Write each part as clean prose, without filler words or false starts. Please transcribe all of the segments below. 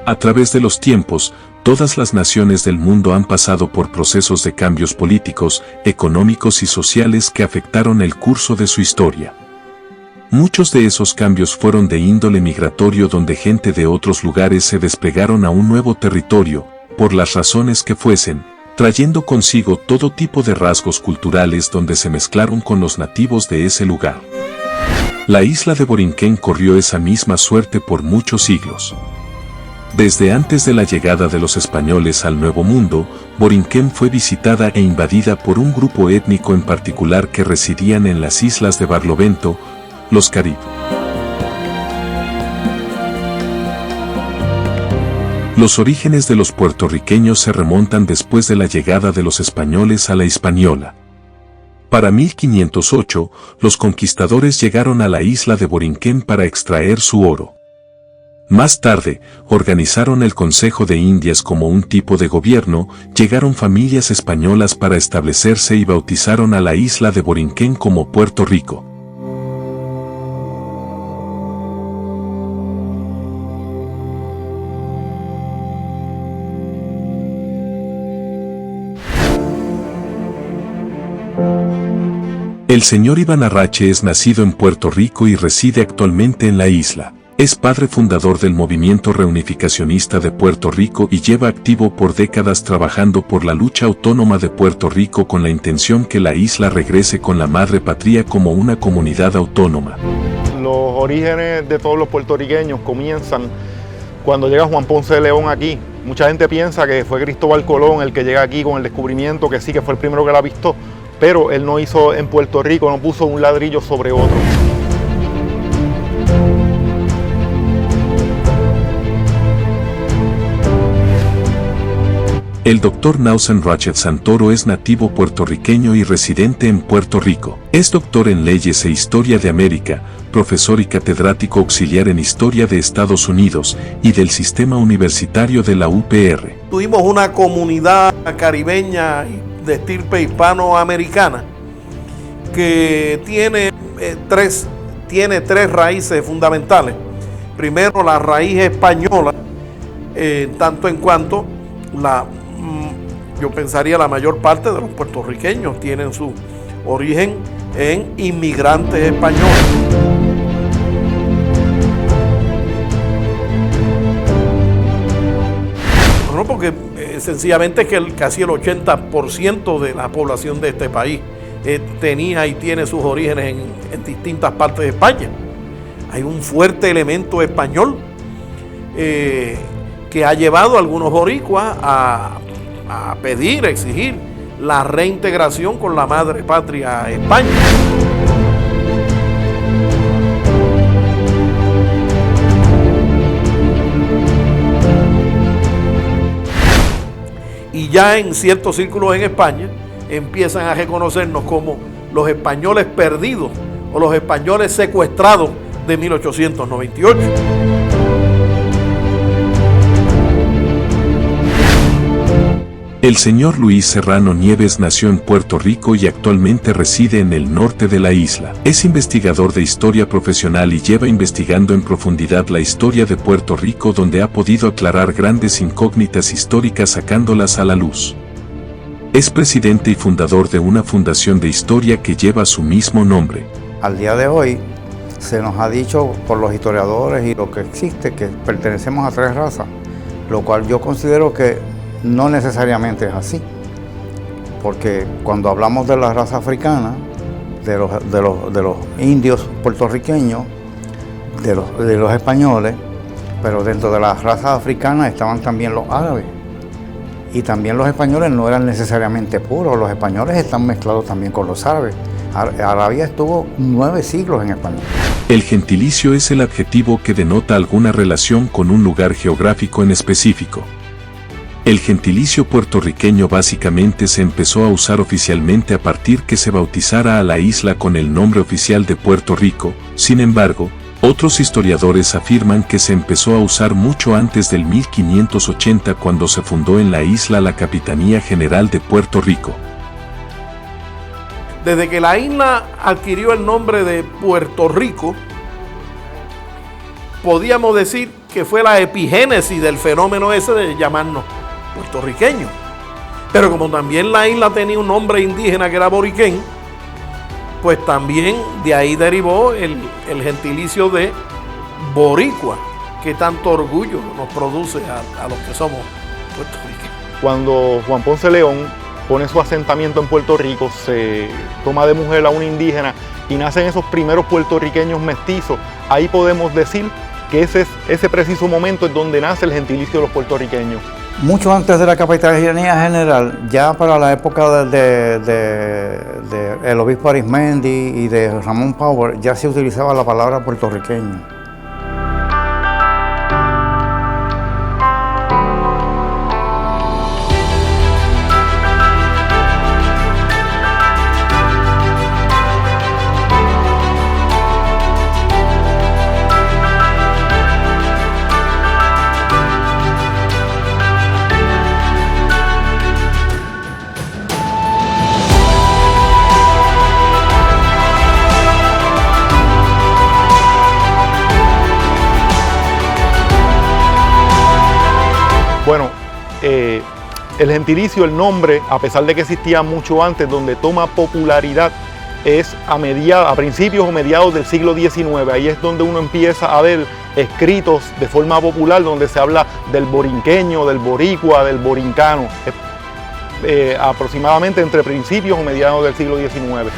A través de los tiempos, todas las naciones del mundo han pasado por procesos de cambios políticos, económicos y sociales que afectaron el curso de su historia. Muchos de esos cambios fueron de índole migratorio, donde gente de otros lugares se desplegaron a un nuevo territorio, por las razones que fuesen, trayendo consigo todo tipo de rasgos culturales donde se mezclaron con los nativos de ese lugar. La isla de Borinquén corrió esa misma suerte por muchos siglos. Desde antes de la llegada de los españoles al Nuevo Mundo, Borinquén fue visitada e invadida por un grupo étnico en particular que residían en las islas de Barlovento, los Carib. Los orígenes de los puertorriqueños se remontan después de la llegada de los españoles a la Hispaniola. Para 1508, los conquistadores llegaron a la isla de Borinquén para extraer su oro. Más tarde, organizaron el Consejo de Indias como un tipo de gobierno, llegaron familias españolas para establecerse y bautizaron a la isla de Borinquén como Puerto Rico. El señor Iván Arrache es nacido en Puerto Rico y reside actualmente en la isla. Es padre fundador del movimiento reunificacionista de Puerto Rico y lleva activo por décadas trabajando por la lucha autónoma de Puerto Rico con la intención que la isla regrese con la madre patria como una comunidad autónoma. Los orígenes de todos los puertorriqueños comienzan cuando llega Juan Ponce de León aquí. Mucha gente piensa que fue Cristóbal Colón el que llega aquí con el descubrimiento, que sí que fue el primero que la avistó, pero él no hizo en Puerto Rico, no puso un ladrillo sobre otro. El Dr. Nausen Ratchet Santoro es nativo puertorriqueño y residente en Puerto Rico. Es doctor en Leyes e Historia de América, profesor y catedrático auxiliar en Historia de Estados Unidos y del Sistema Universitario de la UPR. Tuvimos una comunidad caribeña de estirpe hispanoamericana que tiene tres raíces fundamentales. Primero, la raíz española, tanto en cuanto yo pensaría la mayor parte de los puertorriqueños tienen su origen en inmigrantes españoles. No, porque sencillamente es que casi el 80% de la población de este país tenía y tiene sus orígenes en distintas partes de España. Hay un fuerte elemento español que ha llevado a algunos boricuas a pedir, a exigir la reintegración con la madre patria España. Y ya en ciertos círculos en España empiezan a reconocernos como los españoles perdidos o los españoles secuestrados de 1898. El señor Luis Serrano Nieves nació en Puerto Rico y actualmente reside en el norte de la isla. Es investigador de historia profesional y lleva investigando en profundidad la historia de Puerto Rico, donde ha podido aclarar grandes incógnitas históricas sacándolas a la luz. Es presidente y fundador de una fundación de historia que lleva su mismo nombre. Al día de hoy se nos ha dicho por los historiadores y lo que existe que pertenecemos a 3 razas, lo cual yo considero que no necesariamente es así, porque cuando hablamos de la raza africana, de los indios puertorriqueños, de los españoles, pero dentro de las razas africanas estaban también los árabes. Y también los españoles no eran necesariamente puros, los españoles están mezclados también con los árabes. Arabia estuvo 9 siglos en España. El gentilicio es el adjetivo que denota alguna relación con un lugar geográfico en específico. El gentilicio puertorriqueño básicamente se empezó a usar oficialmente a partir que se bautizara a la isla con el nombre oficial de Puerto Rico. Sin embargo, otros historiadores afirman que se empezó a usar mucho antes del 1580, cuando se fundó en la isla la Capitanía General de Puerto Rico. Desde que la isla adquirió el nombre de Puerto Rico, podíamos decir que fue la epigénesis del fenómeno ese de llamarnos puertorriqueños. Pero como también la isla tenía un nombre indígena que era boriquén, pues también de ahí derivó el gentilicio de boricua, que tanto orgullo nos produce a los que somos puertorriqueños. Cuando Juan Ponce León pone su asentamiento en Puerto Rico, se toma de mujer a una indígena y nacen esos primeros puertorriqueños mestizos. Ahí podemos decir que ese preciso momento es donde nace el gentilicio de los puertorriqueños. Mucho antes de la Capitanía General, ya para la época el obispo Arismendi y de Ramón Power, ya se utilizaba la palabra puertorriqueño. Bueno, el gentilicio, el nombre, a pesar de que existía mucho antes, donde toma popularidad es a principios o mediados del siglo XIX. Ahí es donde uno empieza a ver escritos de forma popular donde se habla del borinqueño, del boricua, del borincano, aproximadamente entre principios o mediados del siglo XIX.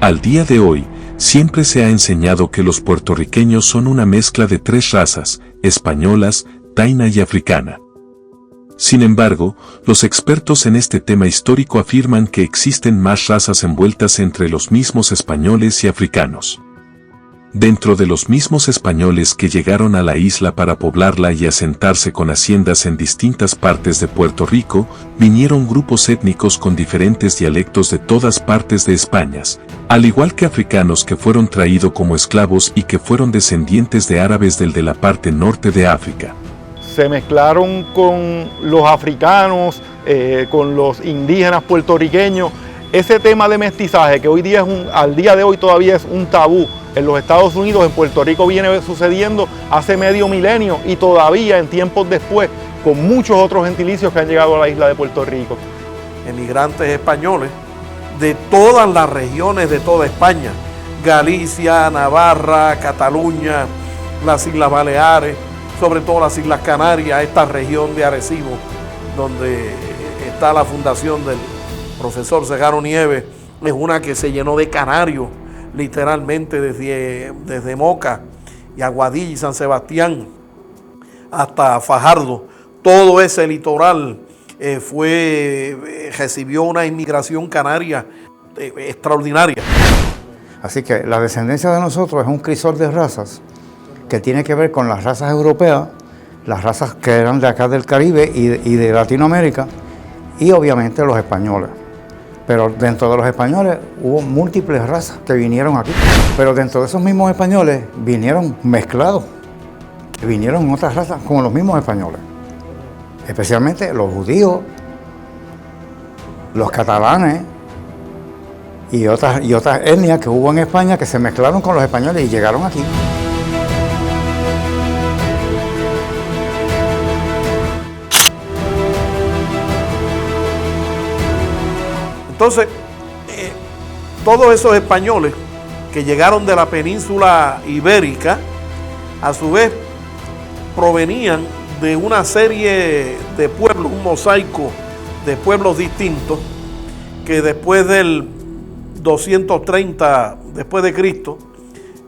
Al día de hoy, siempre se ha enseñado que los puertorriqueños son una mezcla de 3 razas, españolas, taína y africana. Sin embargo, los expertos en este tema histórico afirman que existen más razas envueltas entre los mismos españoles y africanos. Dentro de los mismos españoles que llegaron a la isla para poblarla y asentarse con haciendas en distintas partes de Puerto Rico, vinieron grupos étnicos con diferentes dialectos de todas partes de España, al igual que africanos que fueron traídos como esclavos y que fueron descendientes de árabes de la parte norte de África. Se mezclaron con los africanos, con los indígenas puertorriqueños. Ese tema de mestizaje que hoy día al día de hoy todavía es un tabú en los Estados Unidos, en Puerto Rico viene sucediendo hace medio milenio y todavía en tiempos después, con muchos otros gentilicios que han llegado a la isla de Puerto Rico. Emigrantes españoles de todas las regiones de toda España, Galicia, Navarra, Cataluña, las Islas Baleares, sobre todo las Islas Canarias, esta región de Arecibo, donde está la fundación del profesor Serrano Nieves, es una que se llenó de canarios, literalmente desde Moca y Aguadilla y San Sebastián hasta Fajardo. Todo ese litoral recibió una inmigración canaria extraordinaria. Así que la descendencia de nosotros es un crisol de razas que tiene que ver con las razas europeas, las razas que eran de acá del Caribe y de Latinoamérica, y obviamente los españoles. Pero dentro de los españoles hubo múltiples razas que vinieron aquí. Pero dentro de esos mismos españoles vinieron mezclados, vinieron otras razas como los mismos españoles. Especialmente los judíos, los catalanes y otras etnias que hubo en España que se mezclaron con los españoles y llegaron aquí. Entonces, todos esos españoles que llegaron de la península ibérica, a su vez provenían de una serie de pueblos, un mosaico de pueblos distintos, que después del 230 después de Cristo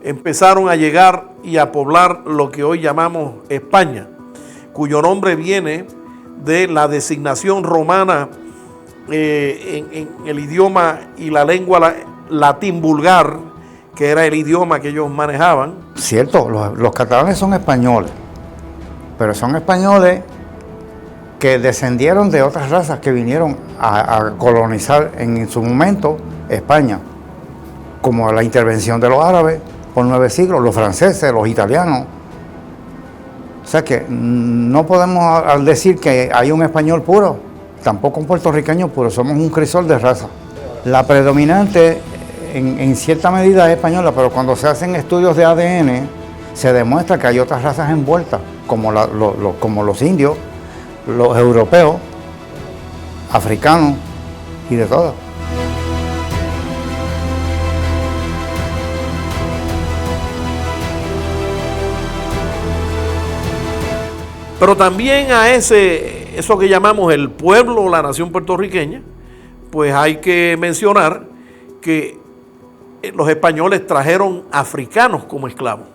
empezaron a llegar y a poblar lo que hoy llamamos España, cuyo nombre viene de la designación romana en el idioma y la lengua latín vulgar, que era el idioma que ellos manejaban. Cierto, los catalanes son españoles, pero son españoles que descendieron de otras razas que vinieron a colonizar en su momento España, como la intervención de los árabes por 9 siglos, los franceses, los italianos. O sea que no podemos decir que hay un español puro, tampoco un puertorriqueño puro, somos un crisol de raza. La predominante en cierta medida es española, pero cuando se hacen estudios de ADN se demuestra que hay otras razas envueltas, como los indios, los europeos, africanos y de todas. Pero también a eso que llamamos el pueblo o la nación puertorriqueña, pues hay que mencionar que los españoles trajeron africanos como esclavos.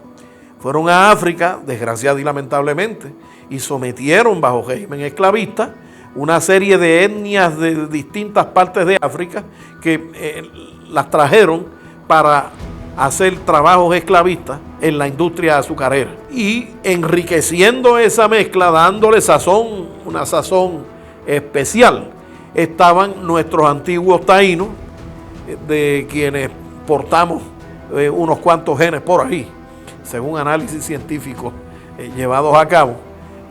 Fueron a África, desgraciada y lamentablemente, y sometieron bajo régimen esclavista una serie de etnias de distintas partes de África que las trajeron para hacer trabajos esclavistas en la industria azucarera. Y enriqueciendo esa mezcla, dándole sazón, una sazón especial, estaban nuestros antiguos taínos, de quienes portamos unos cuantos genes por ahí, según análisis científicos llevados a cabo.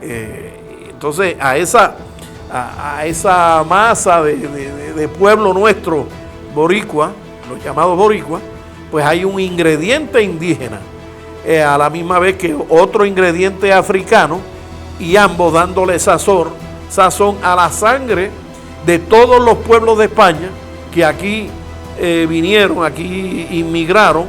Entonces a esa masa de pueblo nuestro boricua, los llamados boricuas, pues hay un ingrediente indígena, a la misma vez que otro ingrediente africano, y ambos dándole sazón a la sangre de todos los pueblos de España que aquí vinieron, aquí inmigraron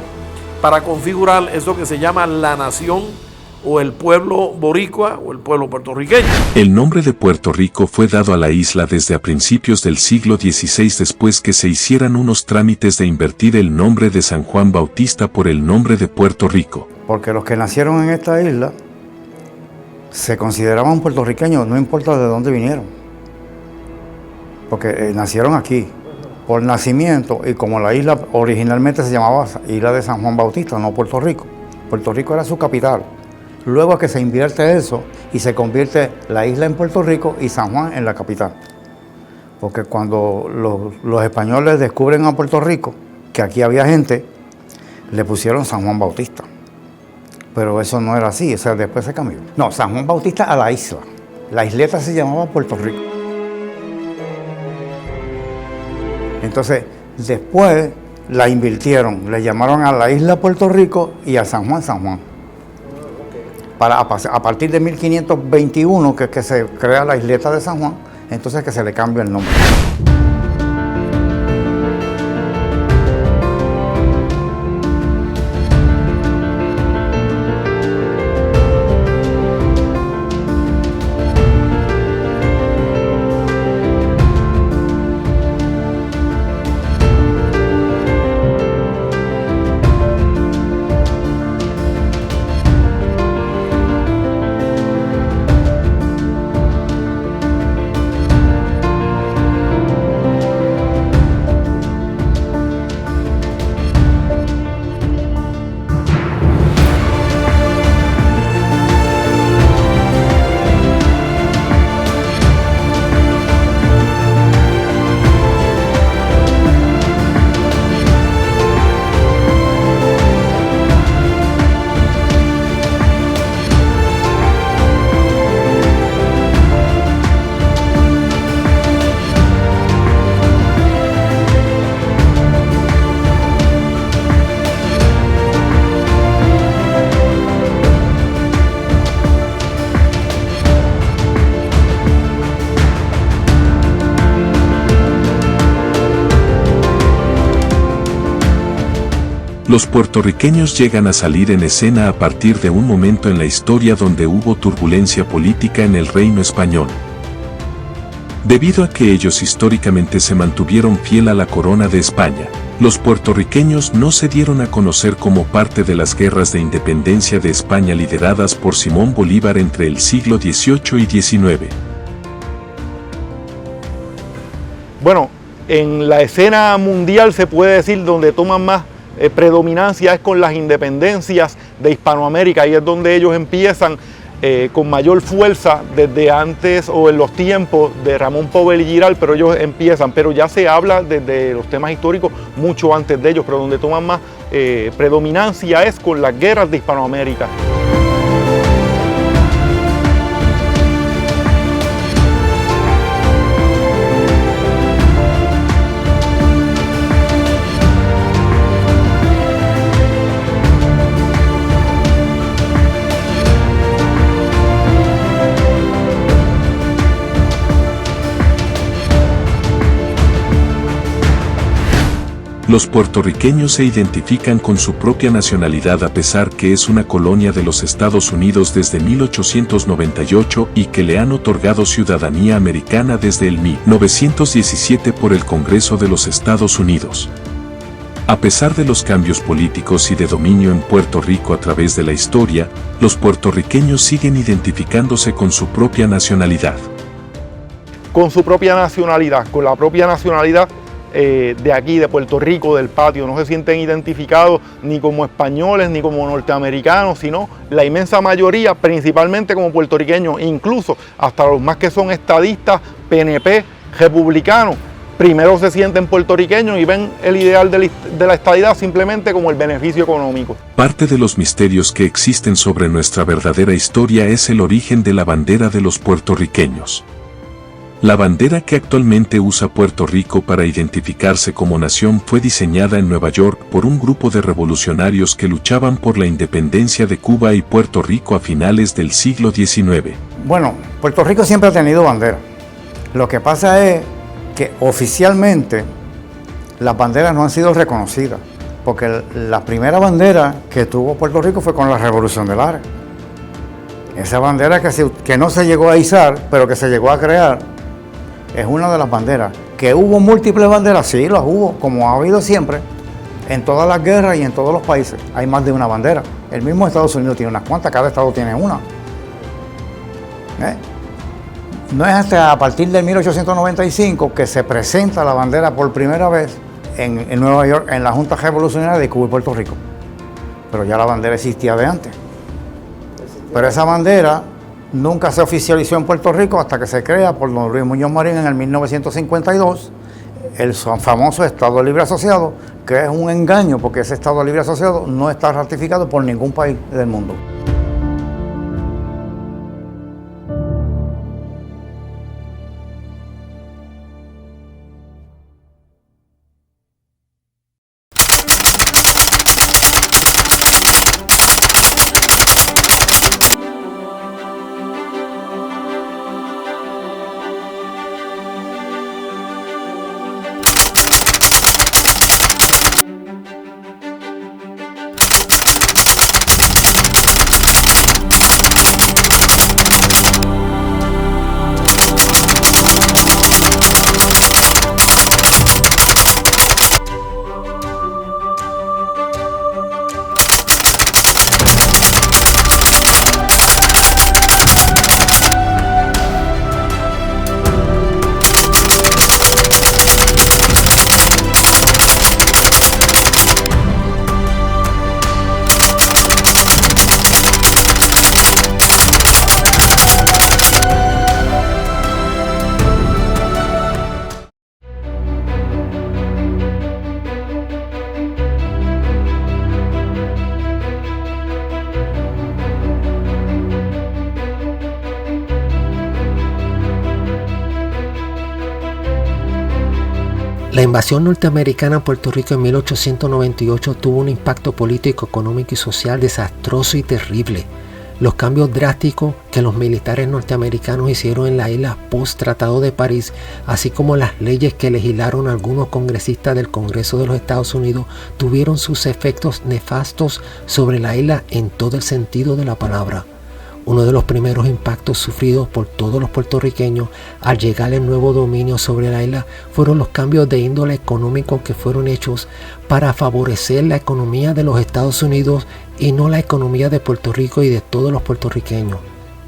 para configurar eso que se llama la nación o el pueblo boricua o el pueblo puertorriqueño. El nombre de Puerto Rico fue dado a la isla desde a principios del siglo XVI después que se hicieran unos trámites de invertir el nombre de San Juan Bautista por el nombre de Puerto Rico. Porque los que nacieron en esta isla se consideraban puertorriqueños, no importa de dónde vinieron. Porque nacieron aquí por nacimiento, y como la isla originalmente se llamaba Isla de San Juan Bautista, no Puerto Rico. Puerto Rico era su capital. Luego que se invierte eso y se convierte la isla en Puerto Rico y San Juan en la capital. Porque cuando los españoles descubren a Puerto Rico, que aquí había gente, le pusieron San Juan Bautista. Pero eso no era así, o sea, después se cambió. No, San Juan Bautista a la isla. La isleta se llamaba Puerto Rico. Entonces, después la invirtieron, le llamaron a la isla Puerto Rico y a San Juan, San Juan. A partir de 1521, que es que se crea la isleta de San Juan, entonces que se le cambia el nombre. Los puertorriqueños llegan a salir en escena a partir de un momento en la historia donde hubo turbulencia política en el reino español. Debido a que ellos históricamente se mantuvieron fiel a la corona de España, los puertorriqueños no se dieron a conocer como parte de las guerras de independencia de España lideradas por Simón Bolívar entre el siglo XVIII y XIX. Bueno, en la escena mundial se puede decir donde toman más predominancia es con las independencias de Hispanoamérica, y es donde ellos empiezan con mayor fuerza desde antes o en los tiempos de Ramón Powell y Giral, pero ellos empiezan, pero ya se habla desde los temas históricos mucho antes de ellos, pero donde toman más predominancia es con las guerras de Hispanoamérica. Los puertorriqueños se identifican con su propia nacionalidad a pesar que es una colonia de los Estados Unidos desde 1898 y que le han otorgado ciudadanía americana desde el 1917 por el Congreso de los Estados Unidos. A pesar de los cambios políticos y de dominio en Puerto Rico a través de la historia, los puertorriqueños siguen identificándose con su propia nacionalidad. Con su propia nacionalidad, con la propia nacionalidad de aquí, de Puerto Rico, del patio. No se sienten identificados ni como españoles ni como norteamericanos, sino la inmensa mayoría, principalmente como puertorriqueños, incluso hasta los más que son estadistas, PNP, republicanos, primero se sienten puertorriqueños y ven el ideal de la estadidad simplemente como el beneficio económico. Parte de los misterios que existen sobre nuestra verdadera historia es el origen de la bandera de los puertorriqueños. La bandera que actualmente usa Puerto Rico para identificarse como nación fue diseñada en Nueva York por un grupo de revolucionarios que luchaban por la independencia de Cuba y Puerto Rico a finales del siglo XIX. Bueno, Puerto Rico siempre ha tenido bandera. Lo que pasa es que oficialmente las banderas no han sido reconocidas, porque la primera bandera que tuvo Puerto Rico fue con la Revolución de Lares. Esa bandera que no se llegó a izar, pero que se llegó a crear, es una de las banderas. Que hubo múltiples banderas, sí, las hubo, como ha habido siempre, en todas las guerras y en todos los países. Hay más de una bandera. El mismo Estados Unidos tiene unas cuantas, cada estado tiene una. No es hasta a partir de 1895 que se presenta la bandera por primera vez en Nueva York, en la Junta Revolucionaria de Cuba y Puerto Rico. Pero ya la bandera existía de antes. Pero esa bandera nunca se oficializó en Puerto Rico hasta que se crea por don Luis Muñoz Marín en el 1952 el famoso Estado Libre Asociado, que es un engaño porque ese Estado Libre Asociado no está ratificado por ningún país del mundo. La invasión norteamericana a Puerto Rico en 1898 tuvo un impacto político, económico y social desastroso y terrible. Los cambios drásticos que los militares norteamericanos hicieron en la isla post-Tratado de París, así como las leyes que legislaron algunos congresistas del Congreso de los Estados Unidos, tuvieron sus efectos nefastos sobre la isla en todo el sentido de la palabra. Uno de los primeros impactos sufridos por todos los puertorriqueños al llegar el nuevo dominio sobre la isla fueron los cambios de índole económico que fueron hechos para favorecer la economía de los Estados Unidos y no la economía de Puerto Rico y de todos los puertorriqueños.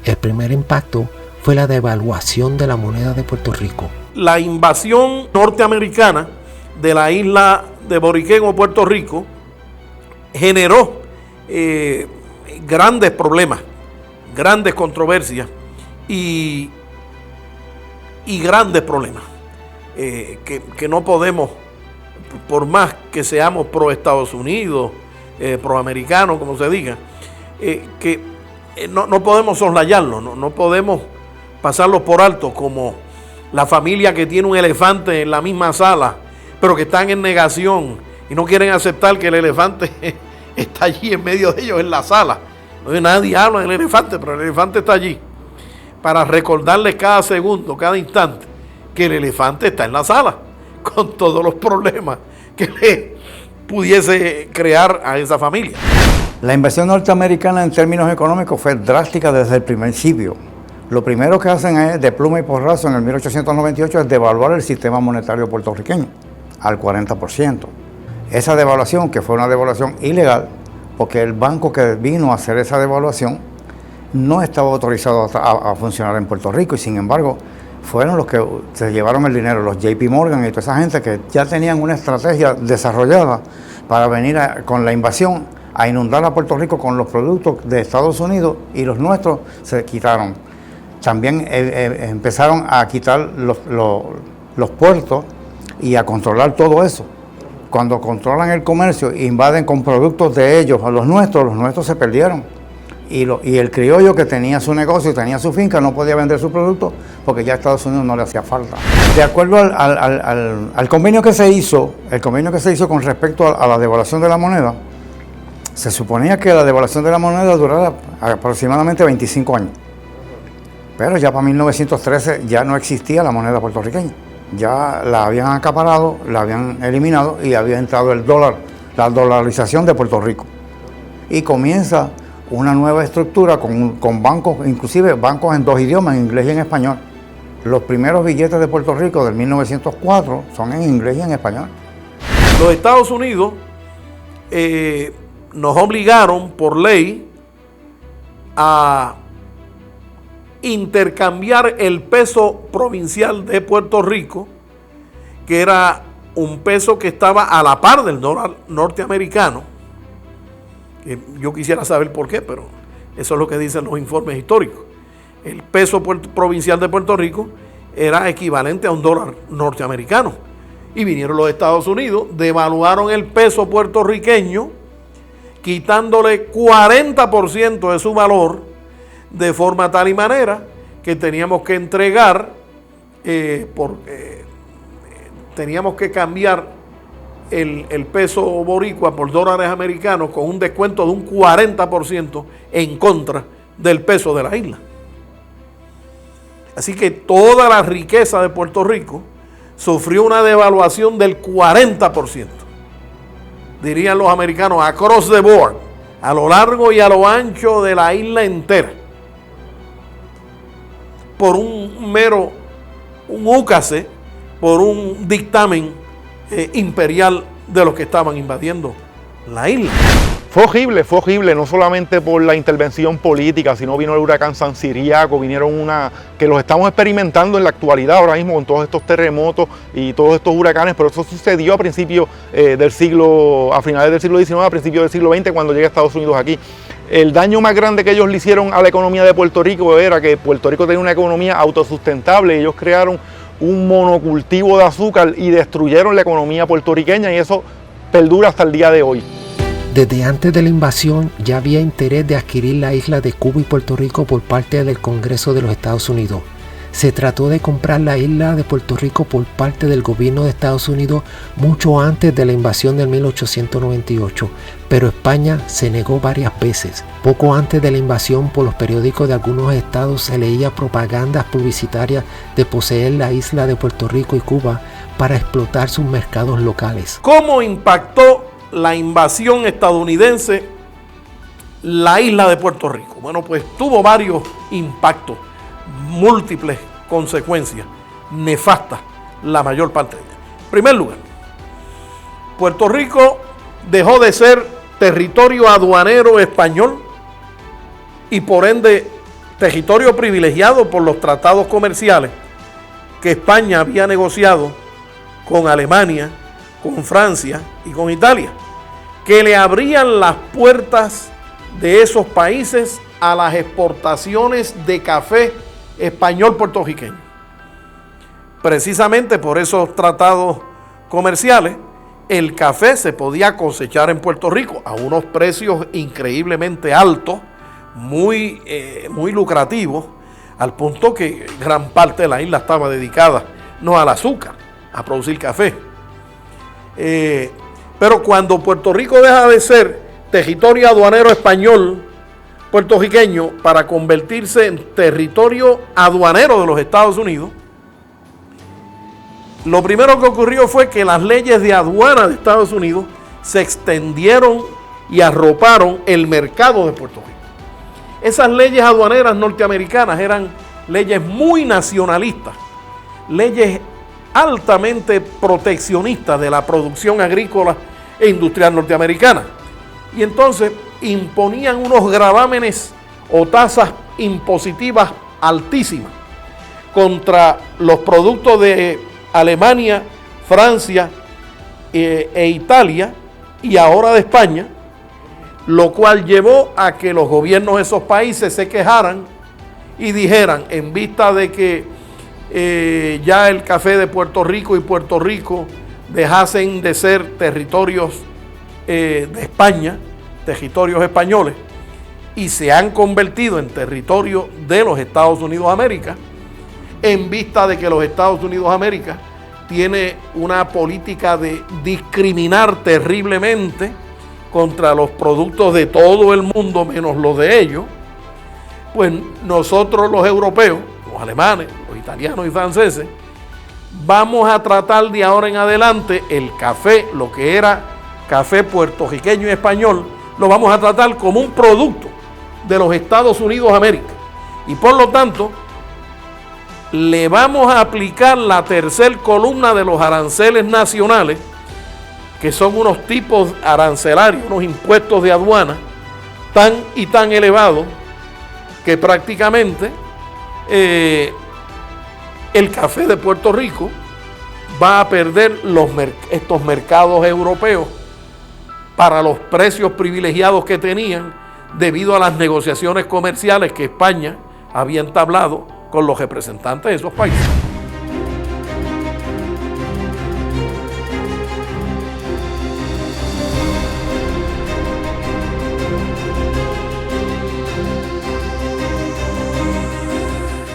El primer impacto fue la devaluación de la moneda de Puerto Rico. La invasión norteamericana de la isla de Boriquén o Puerto Rico generó grandes problemas, grandes controversias y grandes problemas que no podemos, por más que seamos pro Estados Unidos, pro americano, como se diga, no podemos soslayarlo, no podemos pasarlo por alto, como la familia que tiene un elefante en la misma sala, pero que están en negación y no quieren aceptar que el elefante está allí en medio de ellos en la sala. Nadie habla del elefante, pero el elefante está allí, para recordarles cada segundo, cada instante, que el elefante está en la sala, con todos los problemas que le pudiese crear a esa familia. La invasión norteamericana en términos económicos fue drástica desde el principio. Lo primero que hacen es, de pluma y porrazo, en el 1898, es devaluar el sistema monetario puertorriqueño al 40%. Esa devaluación, que fue una devaluación ilegal, porque el banco que vino a hacer esa devaluación no estaba autorizado a funcionar en Puerto Rico, y sin embargo fueron los que se llevaron el dinero, los JP Morgan y toda esa gente que ya tenían una estrategia desarrollada para venir con la invasión a inundar a Puerto Rico con los productos de Estados Unidos, y los nuestros se quitaron. También empezaron a quitar los puertos y a controlar todo eso. Cuando controlan el comercio e invaden con productos de ellos a los nuestros se perdieron. Y el criollo que tenía su negocio y tenía su finca no podía vender su producto porque ya a Estados Unidos no le hacía falta. De acuerdo al convenio que se hizo, con respecto a la devaluación de la moneda, se suponía que la devaluación de la moneda durara aproximadamente 25 años. Pero ya para 1913 ya no existía la moneda puertorriqueña. Ya la habían acaparado, la habían eliminado y había entrado el dólar, la dolarización de Puerto Rico. Y comienza una nueva estructura con bancos, inclusive bancos en dos idiomas, en inglés y en español. Los primeros billetes de Puerto Rico del 1904 son en inglés y en español. Los Estados Unidos nos obligaron por ley a intercambiar el peso provincial de Puerto Rico, que era un peso que estaba a la par del dólar norteamericano. Yo quisiera saber por qué, pero eso es lo que dicen los informes históricos. El peso provincial de Puerto Rico era equivalente a un dólar norteamericano. Y vinieron los Estados Unidos, devaluaron el peso puertorriqueño, quitándole 40% de su valor, de forma tal y manera que teníamos que entregar, teníamos que cambiar el peso boricua por dólares americanos con un descuento de un 40% en contra del peso de la isla. Así que toda la riqueza de Puerto Rico sufrió una devaluación del 40%. Dirían los americanos, across the board, a lo largo y a lo ancho de la isla entera, por un úcase, por un dictamen imperial de los que estaban invadiendo la isla. Fue horrible, no solamente por la intervención política, sino vino el huracán San Ciriaco, vinieron que los estamos experimentando en la actualidad ahora mismo con todos estos terremotos y todos estos huracanes, pero eso sucedió a principios a finales del siglo XIX, a principios del siglo XX, cuando llega a Estados Unidos aquí. El daño más grande que ellos le hicieron a la economía de Puerto Rico era que Puerto Rico tenía una economía autosustentable. Ellos crearon un monocultivo de azúcar y destruyeron la economía puertorriqueña, y eso perdura hasta el día de hoy. Desde antes de la invasión ya había interés de adquirir la isla de Cuba y Puerto Rico por parte del Congreso de los Estados Unidos. Se trató de comprar la isla de Puerto Rico por parte del gobierno de Estados Unidos mucho antes de la invasión del 1898, pero España se negó varias veces. Poco antes de la invasión, por los periódicos de algunos estados se leía propagandas publicitarias de poseer la isla de Puerto Rico y Cuba para explotar sus mercados locales. ¿Cómo impactó la invasión estadounidense la isla de Puerto Rico? Bueno, pues tuvo varios impactos, múltiples consecuencias nefastas, la mayor parte de ellas. En primer lugar, Puerto Rico dejó de ser territorio aduanero español y por ende territorio privilegiado por los tratados comerciales que España había negociado con Alemania, con Francia y con Italia, que le abrían las puertas de esos países a las exportaciones de café español puertorriqueño. Precisamente por esos tratados comerciales, el café se podía cosechar en Puerto Rico a unos precios increíblemente altos, muy lucrativos, al punto que gran parte de la isla estaba dedicada no al azúcar, a producir café. Pero cuando Puerto Rico deja de ser territorio aduanero español puertorriqueño para convertirse en territorio aduanero de los Estados Unidos, lo primero que ocurrió fue que las leyes de aduana de Estados Unidos se extendieron y arroparon el mercado de Puerto Rico. Esas leyes aduaneras norteamericanas eran leyes muy nacionalistas, leyes altamente proteccionistas de la producción agrícola e industrial norteamericana. Y entonces imponían unos gravámenes o tasas impositivas altísimas contra los productos de Alemania, Francia e Italia y ahora de España, lo cual llevó a que los gobiernos de esos países se quejaran y dijeran, en vista de que ya el café de Puerto Rico y Puerto Rico dejasen de ser territorios de España, territorios españoles, y se han convertido en territorio de los Estados Unidos de América, en vista de que los Estados Unidos de América tiene una política de discriminar terriblemente contra los productos de todo el mundo menos los de ellos, pues nosotros los europeos, los alemanes, los italianos y franceses, vamos a tratar de ahora en adelante el café, lo que era café puertorriqueño y español, lo vamos a tratar como un producto de los Estados Unidos de América. Y por lo tanto, le vamos a aplicar la tercer columna de los aranceles nacionales, que son unos tipos arancelarios, unos impuestos de aduana tan elevados que prácticamente el café de Puerto Rico va a perder estos mercados europeos para los precios privilegiados que tenían debido a las negociaciones comerciales que España había entablado con los representantes de esos países.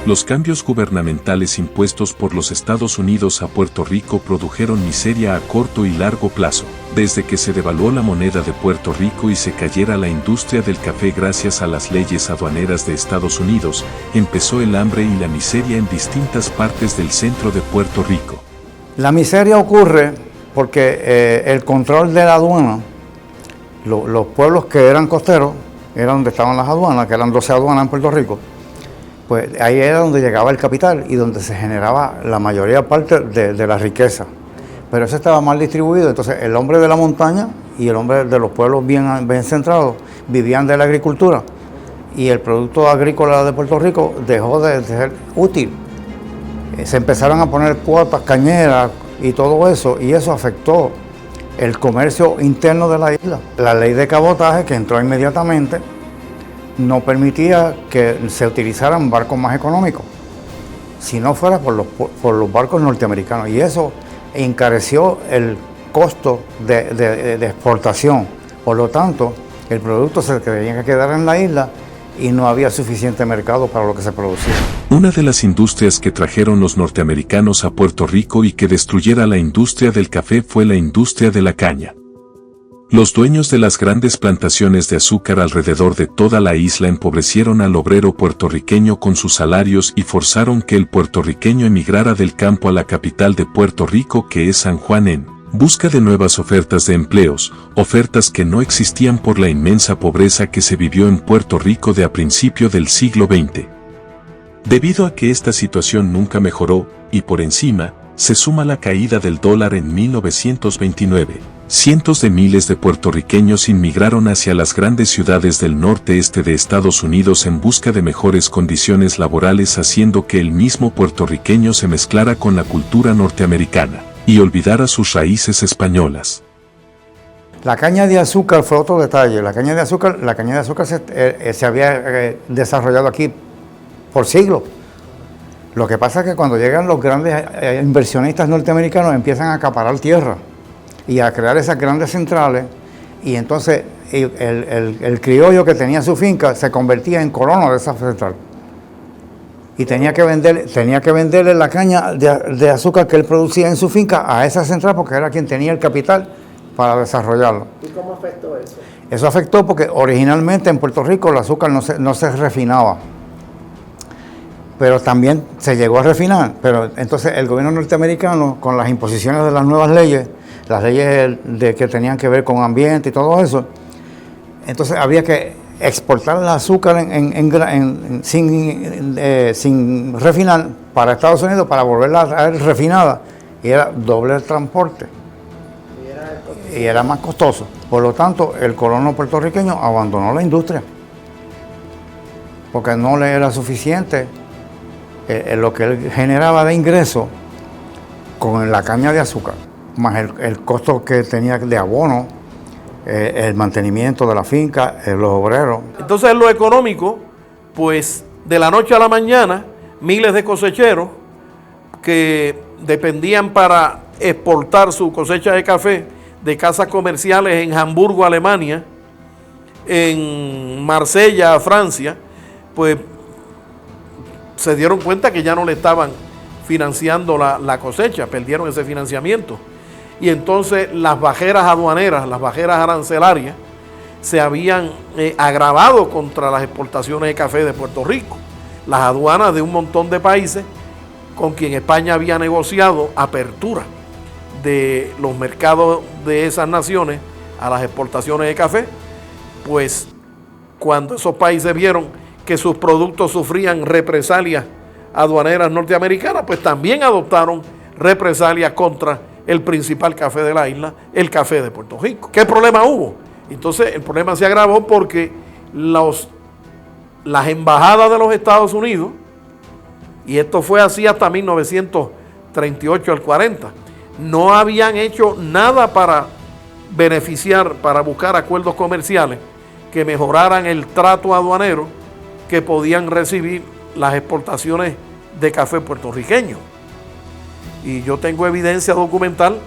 Los cambios gubernamentales impuestos por los Estados Unidos a Puerto Rico produjeron miseria a corto y largo plazo. Desde que se devaluó la moneda de Puerto Rico y se cayera la industria del café gracias a las leyes aduaneras de Estados Unidos, empezó el hambre y la miseria en distintas partes del centro de Puerto Rico. La miseria ocurre porque el control de la aduana, los pueblos que eran costeros, eran donde estaban las aduanas, que eran 12 aduanas en Puerto Rico, pues ahí era donde llegaba el capital y donde se generaba la mayoría parte de la riqueza. Pero eso estaba mal distribuido, entonces el hombre de la montaña y el hombre de los pueblos bien centrados vivían de la agricultura y el producto agrícola de Puerto Rico dejó de ser útil. Se empezaron a poner cuotas cañeras y todo eso, y eso afectó el comercio interno de la isla. La ley de cabotaje, que entró inmediatamente, no permitía que se utilizaran barcos más económicos, si no fuera por los barcos norteamericanos, y eso encareció el costo de exportación. Por lo tanto, el producto se tenía que quedar en la isla y no había suficiente mercado para lo que se producía. Una de las industrias que trajeron los norteamericanos a Puerto Rico y que destruyera la industria del café fue la industria de la caña. Los dueños de las grandes plantaciones de azúcar alrededor de toda la isla empobrecieron al obrero puertorriqueño con sus salarios y forzaron que el puertorriqueño emigrara del campo a la capital de Puerto Rico, que es San Juan, en busca de nuevas ofertas de empleos, ofertas que no existían por la inmensa pobreza que se vivió en Puerto Rico de a principio del siglo XX. Debido a que esta situación nunca mejoró, y por encima, se suma la caída del dólar en 1929, cientos de miles de puertorriqueños inmigraron hacia las grandes ciudades del norte-este de Estados Unidos en busca de mejores condiciones laborales, haciendo que el mismo puertorriqueño se mezclara con la cultura norteamericana y olvidara sus raíces españolas. La caña de azúcar fue otro detalle. La caña de azúcar se había desarrollado aquí por siglos. Lo que pasa es que cuando llegan los grandes inversionistas norteamericanos empiezan a acaparar tierra y a crear esas grandes centrales, y entonces el criollo que tenía su finca se convertía en colono de esa central. Y tenía que venderle la caña de azúcar que él producía en su finca a esa central, porque era quien tenía el capital para desarrollarlo. ¿Y cómo afectó eso? Eso afectó porque originalmente en Puerto Rico el azúcar no se refinaba, pero también se llegó a refinar. Pero entonces el gobierno norteamericano, con las imposiciones de las nuevas leyes, las leyes que tenían que ver con ambiente y todo eso, entonces había que exportar el azúcar sin refinar para Estados Unidos para volverla a traer refinada, y era doble el transporte y era más costoso. Por lo tanto, el colono puertorriqueño abandonó la industria porque no le era suficiente lo que él generaba de ingreso con la caña de azúcar, más el costo que tenía de abono, el mantenimiento de la finca, los obreros. Entonces, en lo económico, pues de la noche a la mañana, miles de cosecheros que dependían para exportar su cosecha de café de casas comerciales en Hamburgo, Alemania, en Marsella, Francia, pues se dieron cuenta que ya no le estaban financiando la cosecha, perdieron ese financiamiento. Y entonces las bajeras aduaneras, las bajeras arancelarias, se habían agravado contra las exportaciones de café de Puerto Rico. Las aduanas de un montón de países con quien España había negociado apertura de los mercados de esas naciones a las exportaciones de café, pues cuando esos países vieron que sus productos sufrían represalias aduaneras norteamericanas, pues también adoptaron represalias contra el principal café de la isla, el café de Puerto Rico. ¿Qué problema hubo? Entonces el problema se agravó porque las embajadas de los Estados Unidos, y esto fue así hasta 1938 al 40, no habían hecho nada para beneficiar, para buscar acuerdos comerciales que mejoraran el trato aduanero que podían recibir las exportaciones de café puertorriqueño. Y yo tengo evidencia documental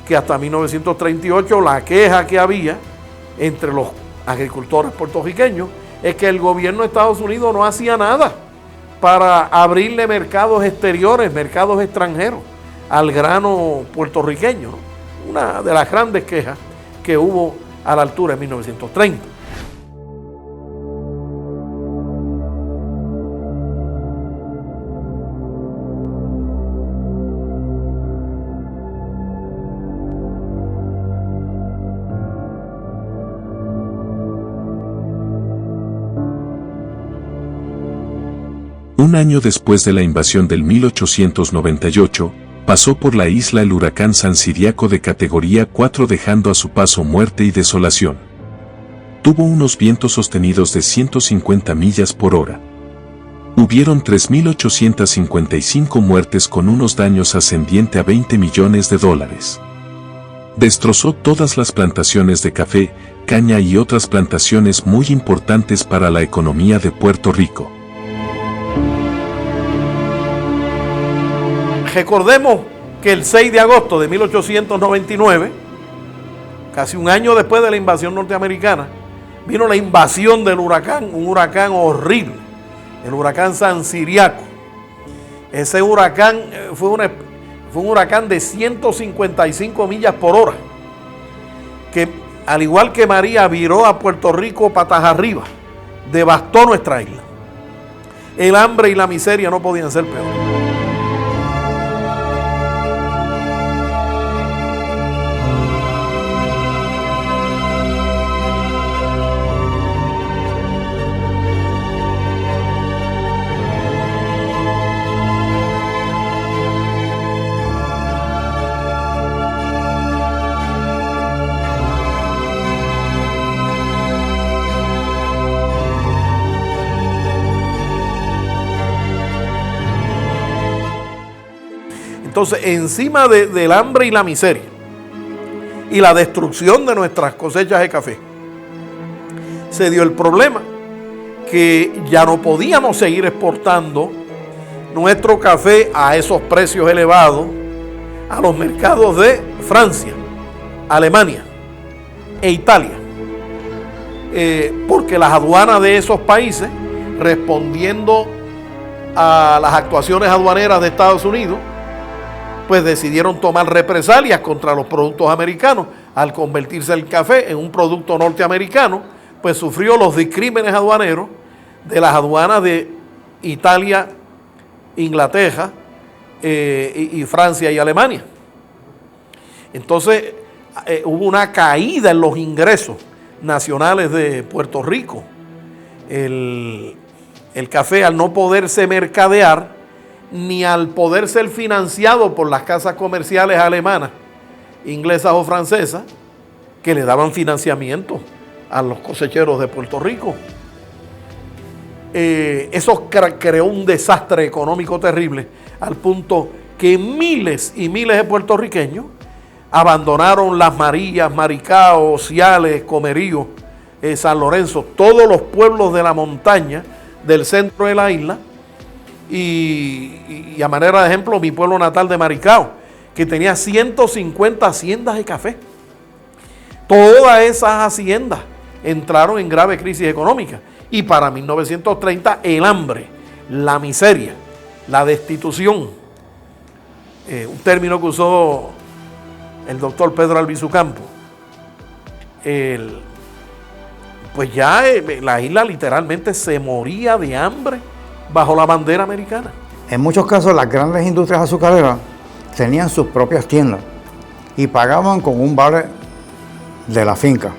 que hasta 1938 la queja que había entre los agricultores puertorriqueños es que el gobierno de Estados Unidos no hacía nada para abrirle mercados exteriores, mercados extranjeros al grano puertorriqueño. Una de las grandes quejas que hubo a la altura de 1930. Un año después de la invasión del 1898, pasó por la isla el huracán San Ciriaco de categoría 4, dejando a su paso muerte y desolación. Tuvo unos vientos sostenidos de 150 millas por hora. Hubieron 3.855 muertes con unos daños ascendientes a $20 millones. Destrozó todas las plantaciones de café, caña y otras plantaciones muy importantes para la economía de Puerto Rico. Recordemos que el 6 de agosto de 1899, casi un año después de la invasión norteamericana, vino la invasión del huracán, un huracán horrible, el huracán San Ciriaco. Ese huracán fue un huracán de 155 millas por hora, que al igual que María viró a Puerto Rico patas arriba, devastó nuestra isla. El hambre y la miseria no podían ser peores. Entonces, encima del hambre y la miseria y la destrucción de nuestras cosechas de café, se dio el problema que ya no podíamos seguir exportando nuestro café a esos precios elevados a los mercados de Francia, Alemania e Italia, porque las aduanas de esos países, respondiendo a las actuaciones aduaneras de Estados Unidos, pues decidieron tomar represalias contra los productos americanos. Al convertirse el café en un producto norteamericano, pues sufrió los discrímenes aduaneros de las aduanas de Italia, Inglaterra y Francia y Alemania. Entonces hubo una caída en los ingresos nacionales de Puerto Rico. El café, al no poderse mercadear, ni al poder ser financiado por las casas comerciales alemanas, inglesas o francesas, que le daban financiamiento a los cosecheros de Puerto Rico. Eso creó un desastre económico terrible, al punto que miles y miles de puertorriqueños abandonaron Las Marías, Maricao, Ciales, Comerío, San Lorenzo, todos los pueblos de la montaña del centro de la isla. Y a manera de ejemplo, mi pueblo natal de Maricao, que tenía 150 haciendas de café. Todas esas haciendas entraron en grave crisis económica. Y para 1930 el hambre, la miseria, la destitución, un término que usó el doctor Pedro Albizu Campos, pues ya la isla literalmente se moría de hambre bajo la bandera americana. En muchos casos las grandes industrias azucareras tenían sus propias tiendas y pagaban con un vale de la finca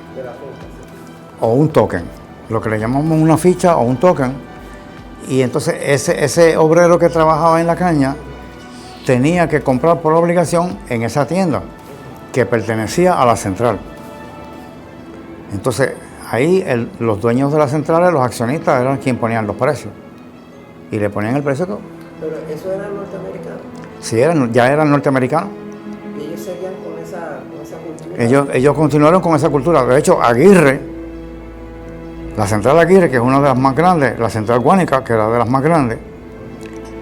o un token, lo que le llamamos una ficha o un token. Y entonces ese obrero que trabajaba en la caña tenía que comprar por obligación en esa tienda que pertenecía a la central. Entonces ahí los dueños de las centrales, los accionistas, eran quienes ponían los precios. Y le ponían el precio todo. ¿Pero eso era norteamericano? Sí, ya eran norteamericanos. ¿Y ellos seguían con esa cultura? Ellos continuaron con esa cultura. De hecho, Aguirre, la central Aguirre, que es una de las más grandes, la central Guánica, que era de las más grandes,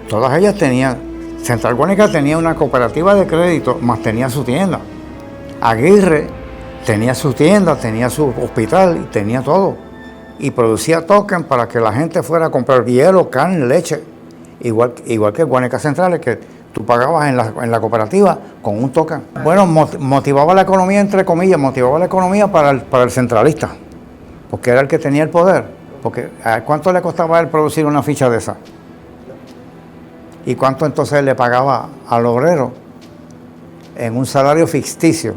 todas ellas tenían, Central Guánica tenía una cooperativa de crédito, más tenía su tienda. Aguirre tenía su tienda, tenía su hospital, y tenía todo. Y producía token para que la gente fuera a comprar hielo, carne, leche, igual que Guánica Centrales, que tú pagabas en la cooperativa con un token. Bueno, motivaba la economía, entre comillas, motivaba la economía para el centralista, porque era el que tenía el poder. Porque ¿cuánto le costaba a él producir una ficha de esa? ¿Y cuánto entonces le pagaba al obrero en un salario ficticio,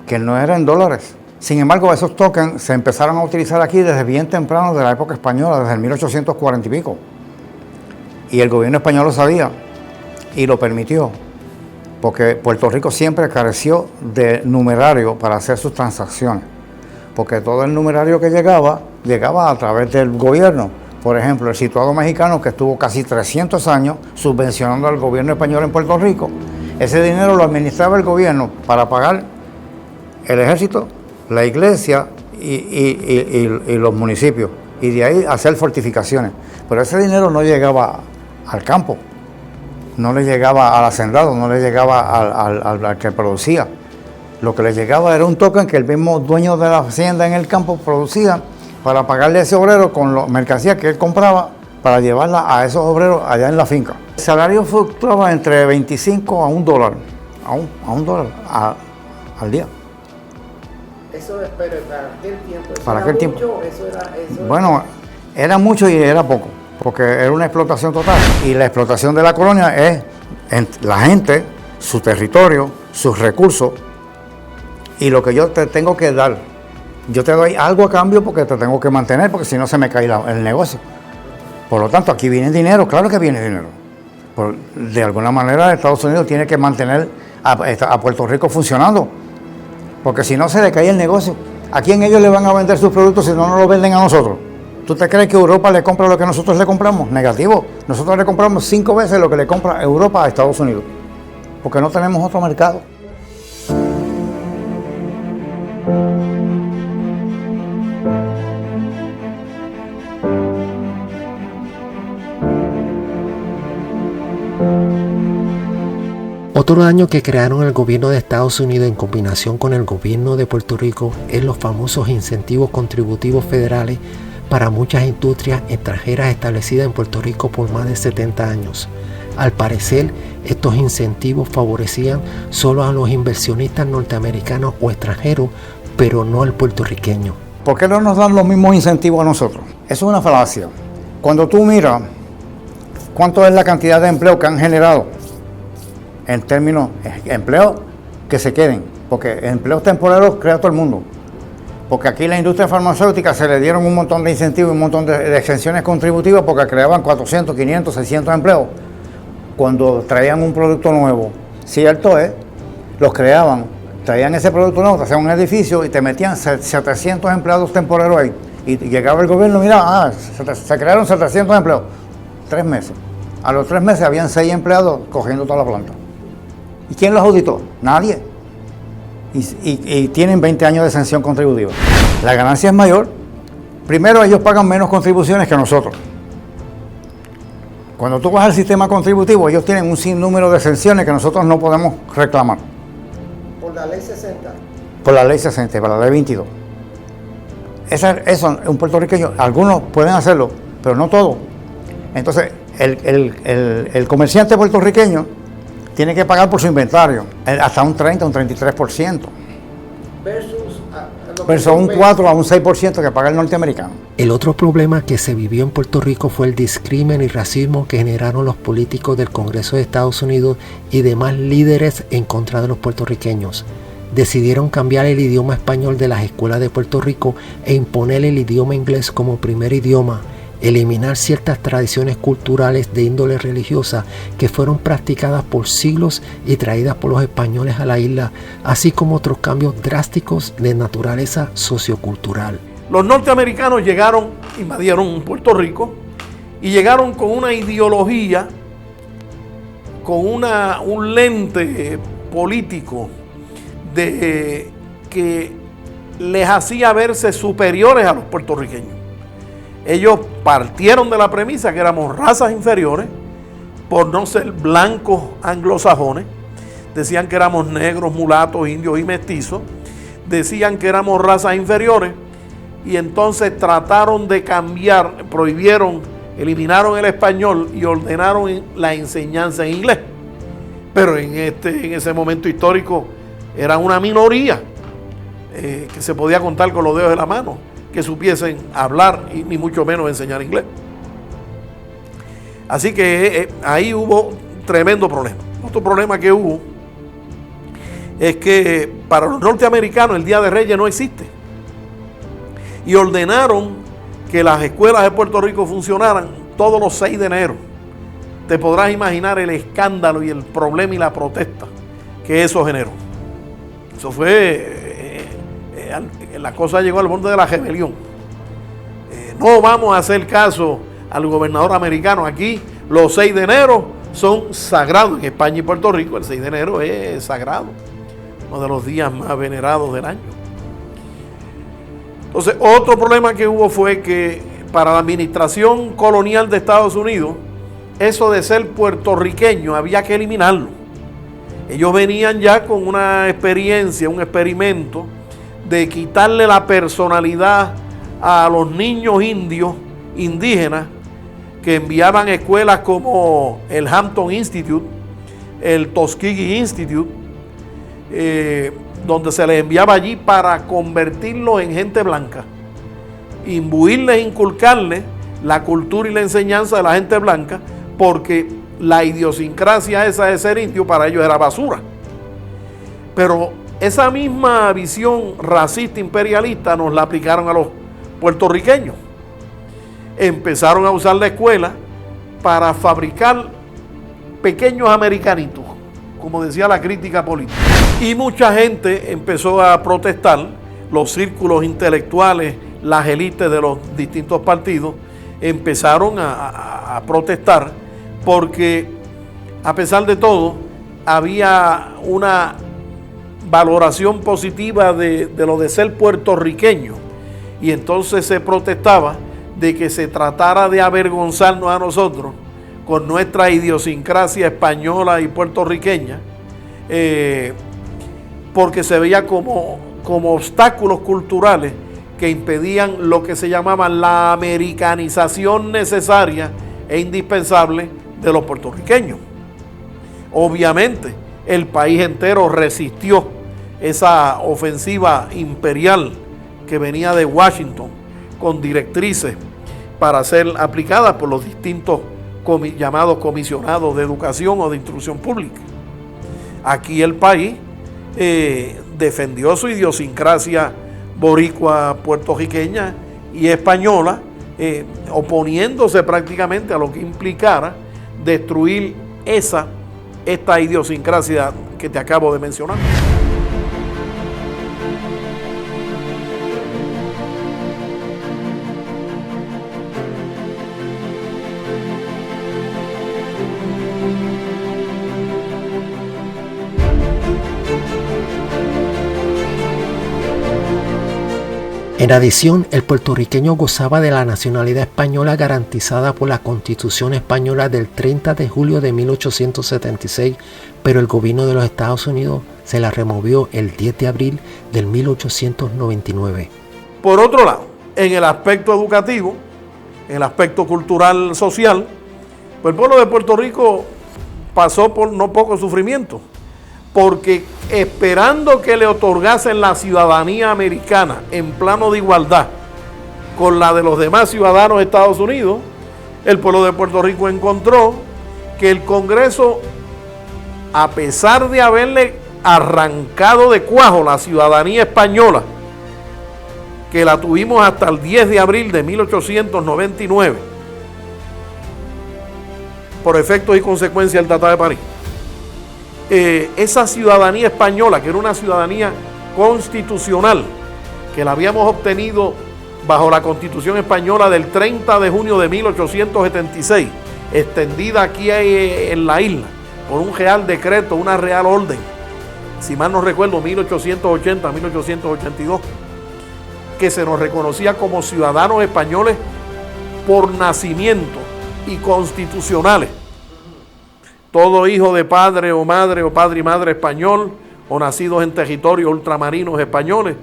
que no era en dólares? Sin embargo, esos tokens se empezaron a utilizar aquí desde bien temprano de la época española, desde el 1840 y pico. Y el gobierno español lo sabía y lo permitió, porque Puerto Rico siempre careció de numerario para hacer sus transacciones, porque todo el numerario que llegaba a través del gobierno. Por ejemplo, el situado mexicano, que estuvo casi 300 años subvencionando al gobierno español en Puerto Rico, ese dinero lo administraba el gobierno para pagar el ejército, la iglesia y los municipios, y de ahí hacer fortificaciones. Pero ese dinero no llegaba al campo, no le llegaba al hacendado, no le llegaba al que producía. Lo que le llegaba era un token que el mismo dueño de la hacienda en el campo producía para pagarle a ese obrero con la mercancía que él compraba para llevarla a esos obreros allá en la finca. El salario fluctuaba entre 25 a $1, a un dólar al día. Eso es, pero para aquel tiempo, ¿eso para era aquel mucho? tiempo. Eso Bueno, era mucho y era poco, porque era una explotación total. Y la explotación de la colonia es la gente, su territorio, sus recursos y lo que yo te tengo que dar. Yo te doy algo a cambio porque te tengo que mantener, porque si no se me cae el negocio. Por lo tanto, aquí viene dinero, claro que viene dinero. De alguna manera Estados Unidos tiene que mantener a Puerto Rico funcionando, porque si no se le cae el negocio. ¿A quién ellos le van a vender sus productos si no nos lo venden a nosotros? ¿Tú te crees que Europa le compra lo que nosotros le compramos? Negativo. Nosotros le compramos 5 veces lo que le compra Europa a Estados Unidos, porque no tenemos otro mercado. Otro daño que crearon el gobierno de Estados Unidos en combinación con el gobierno de Puerto Rico es los famosos incentivos contributivos federales para muchas industrias extranjeras establecidas en Puerto Rico por más de 70 años. Al parecer, estos incentivos favorecían solo a los inversionistas norteamericanos o extranjeros, pero no al puertorriqueño. ¿Por qué no nos dan los mismos incentivos a nosotros? Eso es una falacia. Cuando tú miras cuánto es la cantidad de empleo que han generado, en términos de empleo que se queden, porque empleos temporarios crea todo el mundo. Porque aquí la industria farmacéutica se le dieron un montón de incentivos, un montón de exenciones contributivas porque creaban 400, 500, 600 empleos cuando traían un producto nuevo. Cierto es, los creaban, traían ese producto nuevo, te hacían un edificio y te metían 700 empleados temporarios ahí. Y llegaba el gobierno, mira, se crearon 700 empleos. 3 meses. A los 3 meses habían 6 empleados cogiendo toda la planta. ¿Y quién los auditó? Nadie. Y tienen 20 años de exención contributiva. La ganancia es mayor. Primero, ellos pagan menos contribuciones que nosotros. Cuando tú vas al sistema contributivo, ellos tienen un sinnúmero de exenciones que nosotros no podemos reclamar. ¿Por la ley 60? Por la ley 60, por la ley 22. Eso, un puertorriqueño, algunos pueden hacerlo, pero no todos. Entonces, el comerciante puertorriqueño tiene que pagar por su inventario hasta un 30, un 33%. Versus un 4 a un 6% que paga el norteamericano. El otro problema que se vivió en Puerto Rico fue el discrimen y racismo que generaron los políticos del Congreso de Estados Unidos y demás líderes en contra de los puertorriqueños. Decidieron cambiar el idioma español de las escuelas de Puerto Rico e imponer el idioma inglés como primer idioma, eliminar ciertas tradiciones culturales de índole religiosa que fueron practicadas por siglos y traídas por los españoles a la isla, así como otros cambios drásticos de naturaleza sociocultural. Los norteamericanos llegaron, invadieron Puerto Rico y llegaron con una ideología, con un lente político de que les hacía verse superiores a los puertorriqueños. Ellos partieron de la premisa que éramos razas inferiores por no ser blancos anglosajones. Decían que éramos negros, mulatos, indios y mestizos. Decían que éramos razas inferiores y entonces trataron de cambiar, prohibieron, eliminaron el español y ordenaron la enseñanza en inglés. Pero en ese momento histórico era una minoría que se podía contar con los dedos de la mano, que supiesen hablar y ni mucho menos enseñar inglés. Así que ahí hubo tremendo problema. Otro problema que hubo es que para los norteamericanos el Día de Reyes no existe. Y ordenaron que las escuelas de Puerto Rico funcionaran todos los 6 de enero. Te podrás imaginar el escándalo y el problema y la protesta que eso generó. Eso fue... la cosa llegó al borde de la rebelión. No vamos a hacer caso al gobernador americano. Aquí los 6 de enero son sagrados. En España y Puerto Rico el 6 de enero es sagrado, uno de los días más venerados del año. Entonces, otro problema que hubo fue que para la administración colonial de Estados Unidos, eso de ser puertorriqueño había que eliminarlo. Ellos venían ya con una experiencia, un experimento de quitarle la personalidad a los niños indios, indígenas, que enviaban a escuelas como el Hampton Institute, el Tuskegee Institute, donde se les enviaba allí para convertirlos en gente blanca, imbuirles, inculcarles la cultura y la enseñanza de la gente blanca, porque la idiosincrasia esa de ser indio para ellos era basura. Pero esa misma visión racista imperialista nos la aplicaron a los puertorriqueños. Empezaron a usar la escuela para fabricar pequeños americanitos, como decía la crítica política. Y mucha gente empezó a protestar, los círculos intelectuales, las élites de los distintos partidos empezaron a protestar, porque a pesar de todo había una valoración positiva de lo de ser puertorriqueño, y entonces se protestaba de que se tratara de avergonzarnos a nosotros con nuestra idiosincrasia española y puertorriqueña, porque se veía como obstáculos culturales que impedían lo que se llamaba la americanización necesaria e indispensable de los puertorriqueños. Obviamente, el país entero resistió esa ofensiva imperial que venía de Washington, con directrices para ser aplicadas por los distintos llamados comisionados de educación o de instrucción pública. Aquí el país defendió su idiosincrasia boricua, puertorriqueña y española, oponiéndose prácticamente a lo que implicara destruir esta idiosincrasia que te acabo de mencionar. En adición, el puertorriqueño gozaba de la nacionalidad española garantizada por la Constitución española del 30 de julio de 1876, pero el gobierno de los Estados Unidos se la removió el 10 de abril del 1899. Por otro lado, en el aspecto educativo, en el aspecto cultural, social, pues el pueblo de Puerto Rico pasó por no poco sufrimiento, porque esperando que le otorgasen la ciudadanía americana en plano de igualdad con la de los demás ciudadanos de Estados Unidos, el pueblo de Puerto Rico encontró que el Congreso, a pesar de haberle arrancado de cuajo la ciudadanía española, que la tuvimos hasta el 10 de abril de 1899, por efectos y consecuencias del Tratado de París, esa ciudadanía española, que era una ciudadanía constitucional, que la habíamos obtenido bajo la Constitución española del 30 de junio de 1876, extendida aquí en la isla por un real decreto, una real orden, si mal no recuerdo, 1880-1882, que se nos reconocía como ciudadanos españoles por nacimiento y constitucionales. Todo hijo de padre o padre y madre español o nacidos en territorios ultramarinos españoles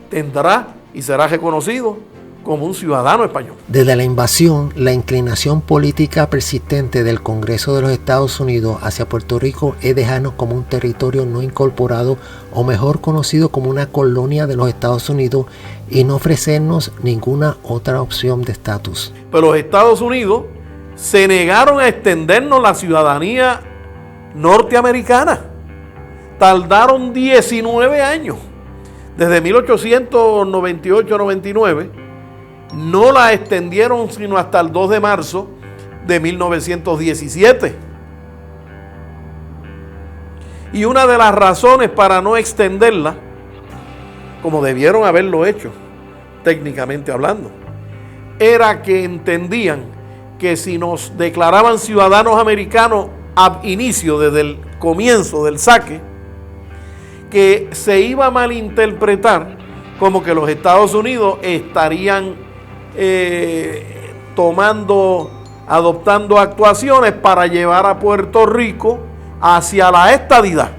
tendrá y será reconocido como un ciudadano español. Desde la invasión, la inclinación política persistente del Congreso de los Estados Unidos hacia Puerto Rico es dejarnos como un territorio no incorporado, o mejor conocido como una colonia de los Estados Unidos, y no ofrecernos ninguna otra opción de estatus. Pero los Estados Unidos se negaron a extendernos la ciudadanía norteamericana. Tardaron 19 años. Desde 1898-99 no la extendieron sino hasta el 2 de marzo de 1917. Y una de las razones para no extenderla, como debieron haberlo hecho, técnicamente hablando, era que entendían que si nos declaraban ciudadanos americanos ab inicio, desde el comienzo del saque, que se iba a malinterpretar como que los Estados Unidos estarían adoptando actuaciones para llevar a Puerto Rico hacia la estadidad.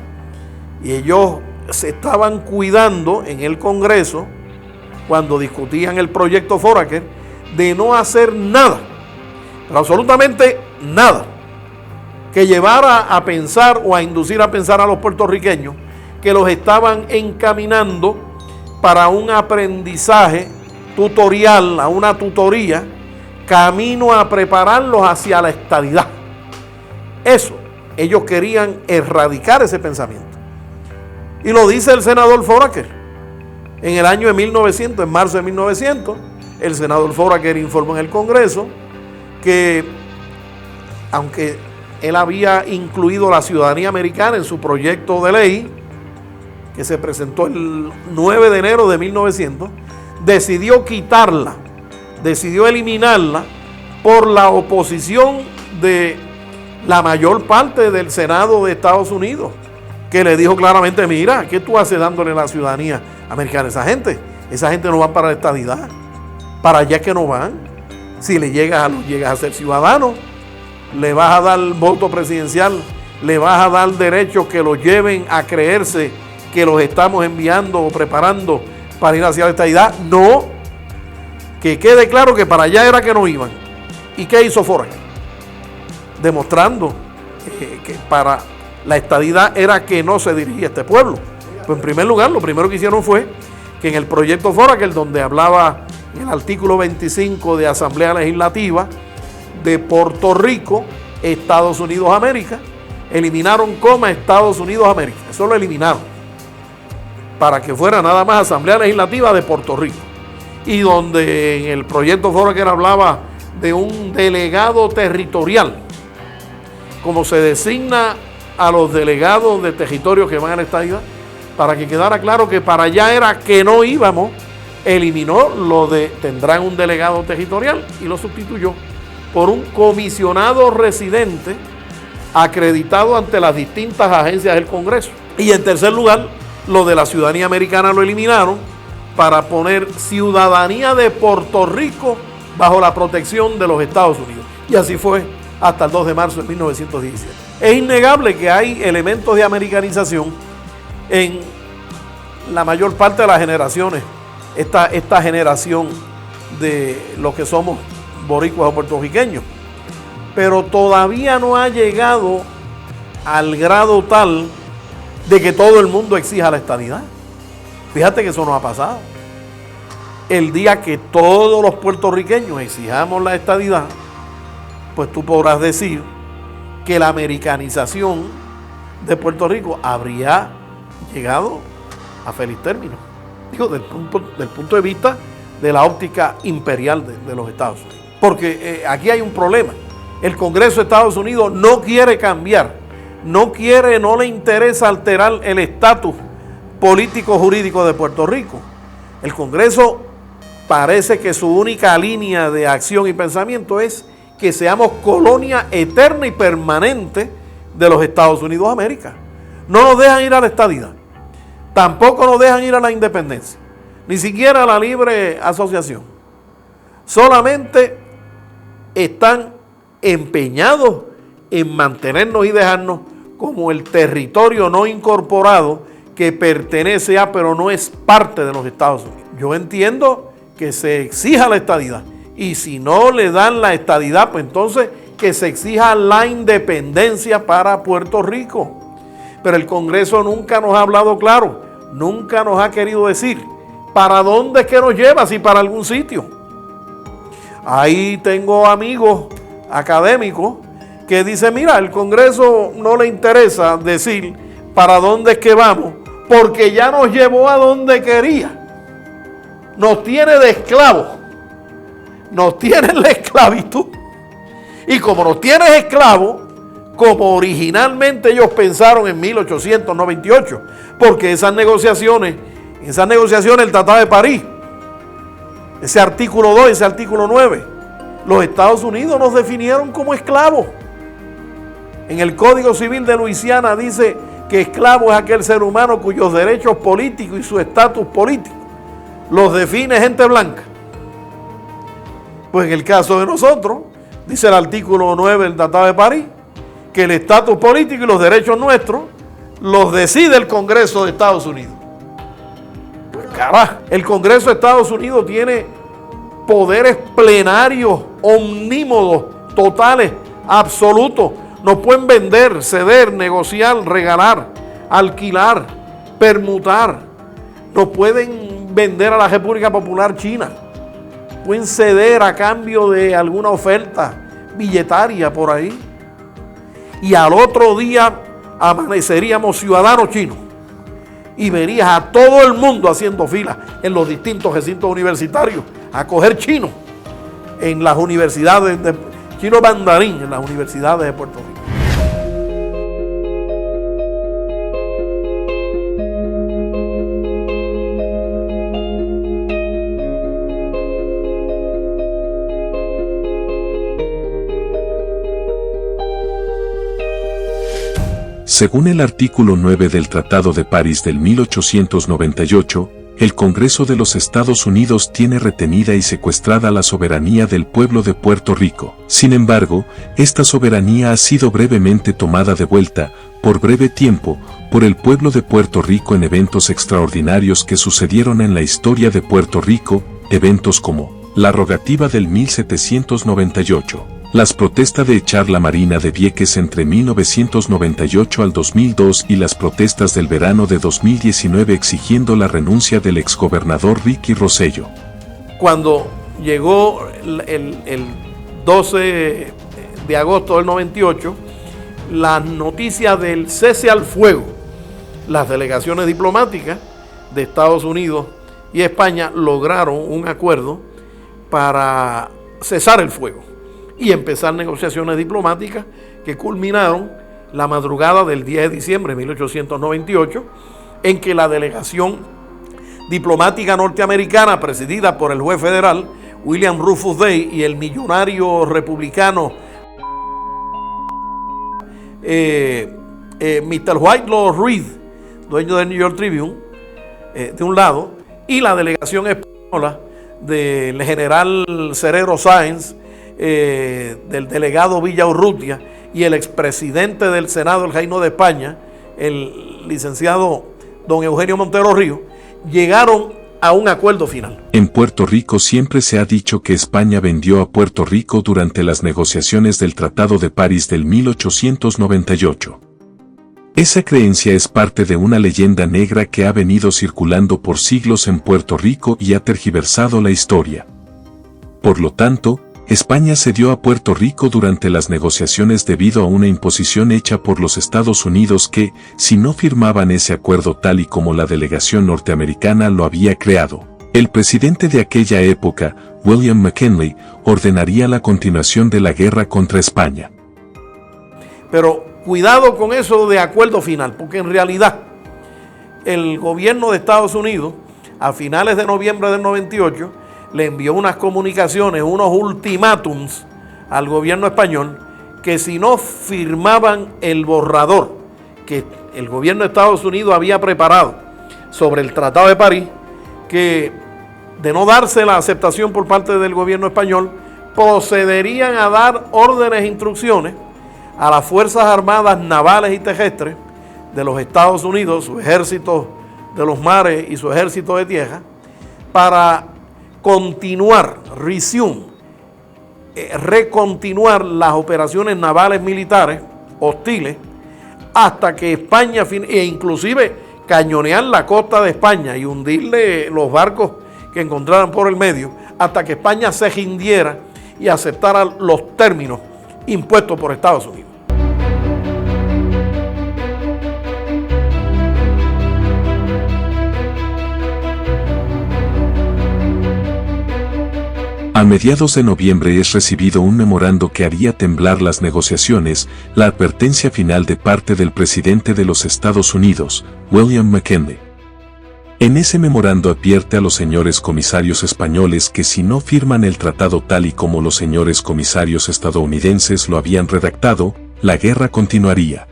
Y ellos se estaban cuidando en el Congreso cuando discutían el proyecto Foraker, de no hacer nada, pero absolutamente nada, que llevara a pensar o a inducir a pensar a los puertorriqueños que los estaban encaminando para un aprendizaje tutorial, a una tutoría, camino a prepararlos hacia la estadidad. Eso, ellos querían erradicar ese pensamiento. Y lo dice el senador Foraker. En el año de 1900, en marzo de 1900, el senador Foraker informó en el Congreso que, aunque él había incluido la ciudadanía americana en su proyecto de ley, que se presentó el 9 de enero de 1900, decidió quitarla, decidió eliminarla por la oposición de la mayor parte del Senado de Estados Unidos, que le dijo claramente: mira, ¿qué tú haces dándole la ciudadanía americana a esa gente? Esa gente no va para la estadidad, para allá es que no van. Si le llegas a ser ciudadano, le vas a dar voto presidencial, le vas a dar derechos que los lleven a creerse que los estamos enviando o preparando para ir hacia la estadidad. No, que quede claro que para allá era que no iban. ¿Y qué hizo Foraker? Demostrando que para la estadidad era que no se dirigía a este pueblo. Pues en primer lugar, lo primero que hicieron fue que en el proyecto Foraker, donde hablaba en el artículo 25 de Asamblea Legislativa de Puerto Rico, Estados Unidos América, eliminaron coma Estados Unidos América. Eso lo eliminaron para que fuera nada más Asamblea Legislativa de Puerto Rico. Y donde en el proyecto Foraker hablaba de un delegado territorial, como se designa a los delegados de territorios que van a la estadidad, para que quedara claro que para allá era que no íbamos, eliminó lo de tendrán un delegado territorial y lo sustituyó por un comisionado residente acreditado ante las distintas agencias del Congreso. Y en tercer lugar, lo de la ciudadanía americana lo eliminaron para poner ciudadanía de Puerto Rico bajo la protección de los Estados Unidos. Y así fue hasta el 2 de marzo de 1917. Es innegable que hay elementos de americanización en la mayor parte de las generaciones. Esta generación de los que somos boricuas o puertorriqueños, pero todavía no ha llegado al grado tal de que todo el mundo exija la estadidad. Fíjate que eso no ha pasado. El día que todos los puertorriqueños exijamos la estadidad, pues tú podrás decir que la americanización de Puerto Rico habría llegado a feliz término. Digo, del punto de vista de la óptica imperial de los Estados Unidos. Porque aquí hay un problema. El Congreso de Estados Unidos no quiere cambiar, no le interesa alterar el estatus político jurídico de Puerto Rico. El Congreso parece que su única línea de acción y pensamiento es que seamos colonia eterna y permanente de los Estados Unidos de América. No nos dejan ir a la estadidad, tampoco nos dejan ir a la independencia, ni siquiera a la libre asociación. Solamente están empeñados en mantenernos y dejarnos como el territorio no incorporado que pertenece a, pero no es parte de los Estados Unidos. Yo entiendo que se exija la estadidad, y si no le dan la estadidad, pues entonces que se exija la independencia para Puerto Rico. Pero el Congreso nunca nos ha hablado claro, nunca nos ha querido decir para dónde es que nos lleva, si para algún sitio. Ahí tengo amigos académicos que dicen: mira, el Congreso no le interesa decir para dónde es que vamos, porque ya nos llevó a donde quería. Nos tiene de esclavos, nos tiene en la esclavitud. Y como nos tienes esclavos, como originalmente ellos pensaron en 1898, porque esas negociaciones el Tratado de París, ese artículo 2, ese artículo 9, los Estados Unidos nos definieron como esclavos. En el Código Civil de Luisiana dice que esclavo es aquel ser humano cuyos derechos políticos y su estatus político los define gente blanca. Pues en el caso de nosotros, dice el artículo 9 del Tratado de París, que el estatus político y los derechos nuestros los decide el Congreso de Estados Unidos. Pues Carajo, el Congreso de Estados Unidos tiene poderes plenarios, omnímodos, totales, absolutos. Nos pueden vender, ceder, negociar, regalar, alquilar, permutar. Nos pueden vender a la República Popular China. Pueden ceder a cambio de alguna oferta billetaria por ahí. Y al otro día amaneceríamos ciudadanos chinos. Y verías a todo el mundo haciendo fila en los distintos recintos universitarios a coger chino en las universidades, chino mandarín en las universidades de Puerto Rico. Según el artículo 9 del Tratado de París del 1898, el Congreso de los Estados Unidos tiene retenida y secuestrada la soberanía del pueblo de Puerto Rico. Sin embargo, esta soberanía ha sido brevemente tomada de vuelta, por breve tiempo, por el pueblo de Puerto Rico en eventos extraordinarios que sucedieron en la historia de Puerto Rico, eventos como la rogativa del 1798. Las protestas de echar la Marina de Vieques entre 1998 al 2002 y las protestas del verano de 2019 exigiendo la renuncia del exgobernador Ricky Rosselló. Cuando llegó el 12 de agosto del 98, la noticia del cese al fuego, las delegaciones diplomáticas de Estados Unidos y España lograron un acuerdo para cesar el fuego y empezar negociaciones diplomáticas que culminaron la madrugada del 10 de diciembre de 1898, en que la delegación diplomática norteamericana, presidida por el juez federal William Rufus Day y el millonario republicano Mr. Whitelaw Reid, dueño del New York Tribune, de un lado, y la delegación española del general Cerero Sáenz, del delegado Villaurrutia y el expresidente del Senado del Reino de España, el licenciado don Eugenio Montero Ríos, llegaron a un acuerdo final. En Puerto Rico siempre se ha dicho que España vendió a Puerto Rico durante las negociaciones del Tratado de París del 1898. Esa creencia es parte de una leyenda negra que ha venido circulando por siglos en Puerto Rico y ha tergiversado la historia. Por lo tanto, España cedió a Puerto Rico durante las negociaciones debido a una imposición hecha por los Estados Unidos que, si no firmaban ese acuerdo tal y como la delegación norteamericana lo había creado, el presidente de aquella época, William McKinley, ordenaría la continuación de la guerra contra España. Pero cuidado con eso de acuerdo final, porque en realidad el gobierno de Estados Unidos, a finales de noviembre del 98, le envió unas comunicaciones, unos ultimátums al gobierno español, que si no firmaban el borrador que el gobierno de Estados Unidos había preparado sobre el Tratado de París, que de no darse la aceptación por parte del gobierno español, procederían a dar órdenes e instrucciones a las Fuerzas Armadas navales y terrestres de los Estados Unidos, su ejército de los mares y su ejército de tierra, para continuar, recontinuar las operaciones navales militares hostiles hasta que España, e inclusive cañonear la costa de España y hundirle los barcos que encontraran por el medio, hasta que España se rindiera y aceptara los términos impuestos por Estados Unidos. A mediados de noviembre es recibido un memorando que haría temblar las negociaciones, la advertencia final de parte del presidente de los Estados Unidos, William McKinley. En ese memorando advierte a los señores comisarios españoles que si no firman el tratado tal y como los señores comisarios estadounidenses lo habían redactado, la guerra continuaría.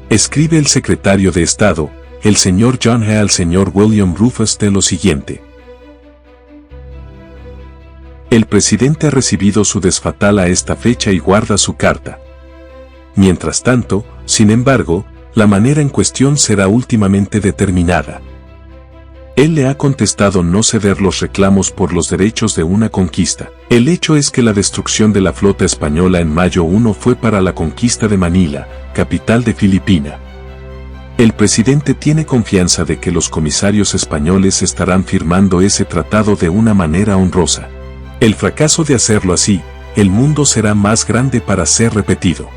Escribe el secretario de Estado, el señor John Hay al señor William Rufus lo siguiente: el presidente ha recibido su desfatal a esta fecha y guarda su carta. Mientras tanto, sin embargo, la manera en cuestión será últimamente determinada. Él le ha contestado no ceder los reclamos por los derechos de una conquista. El hecho es que la destrucción de la flota española en mayo 1 fue para la conquista de Manila, capital de Filipina. El presidente tiene confianza de que los comisarios españoles estarán firmando ese tratado de una manera honrosa. El fracaso de hacerlo así, el mundo será más grande para ser repetido.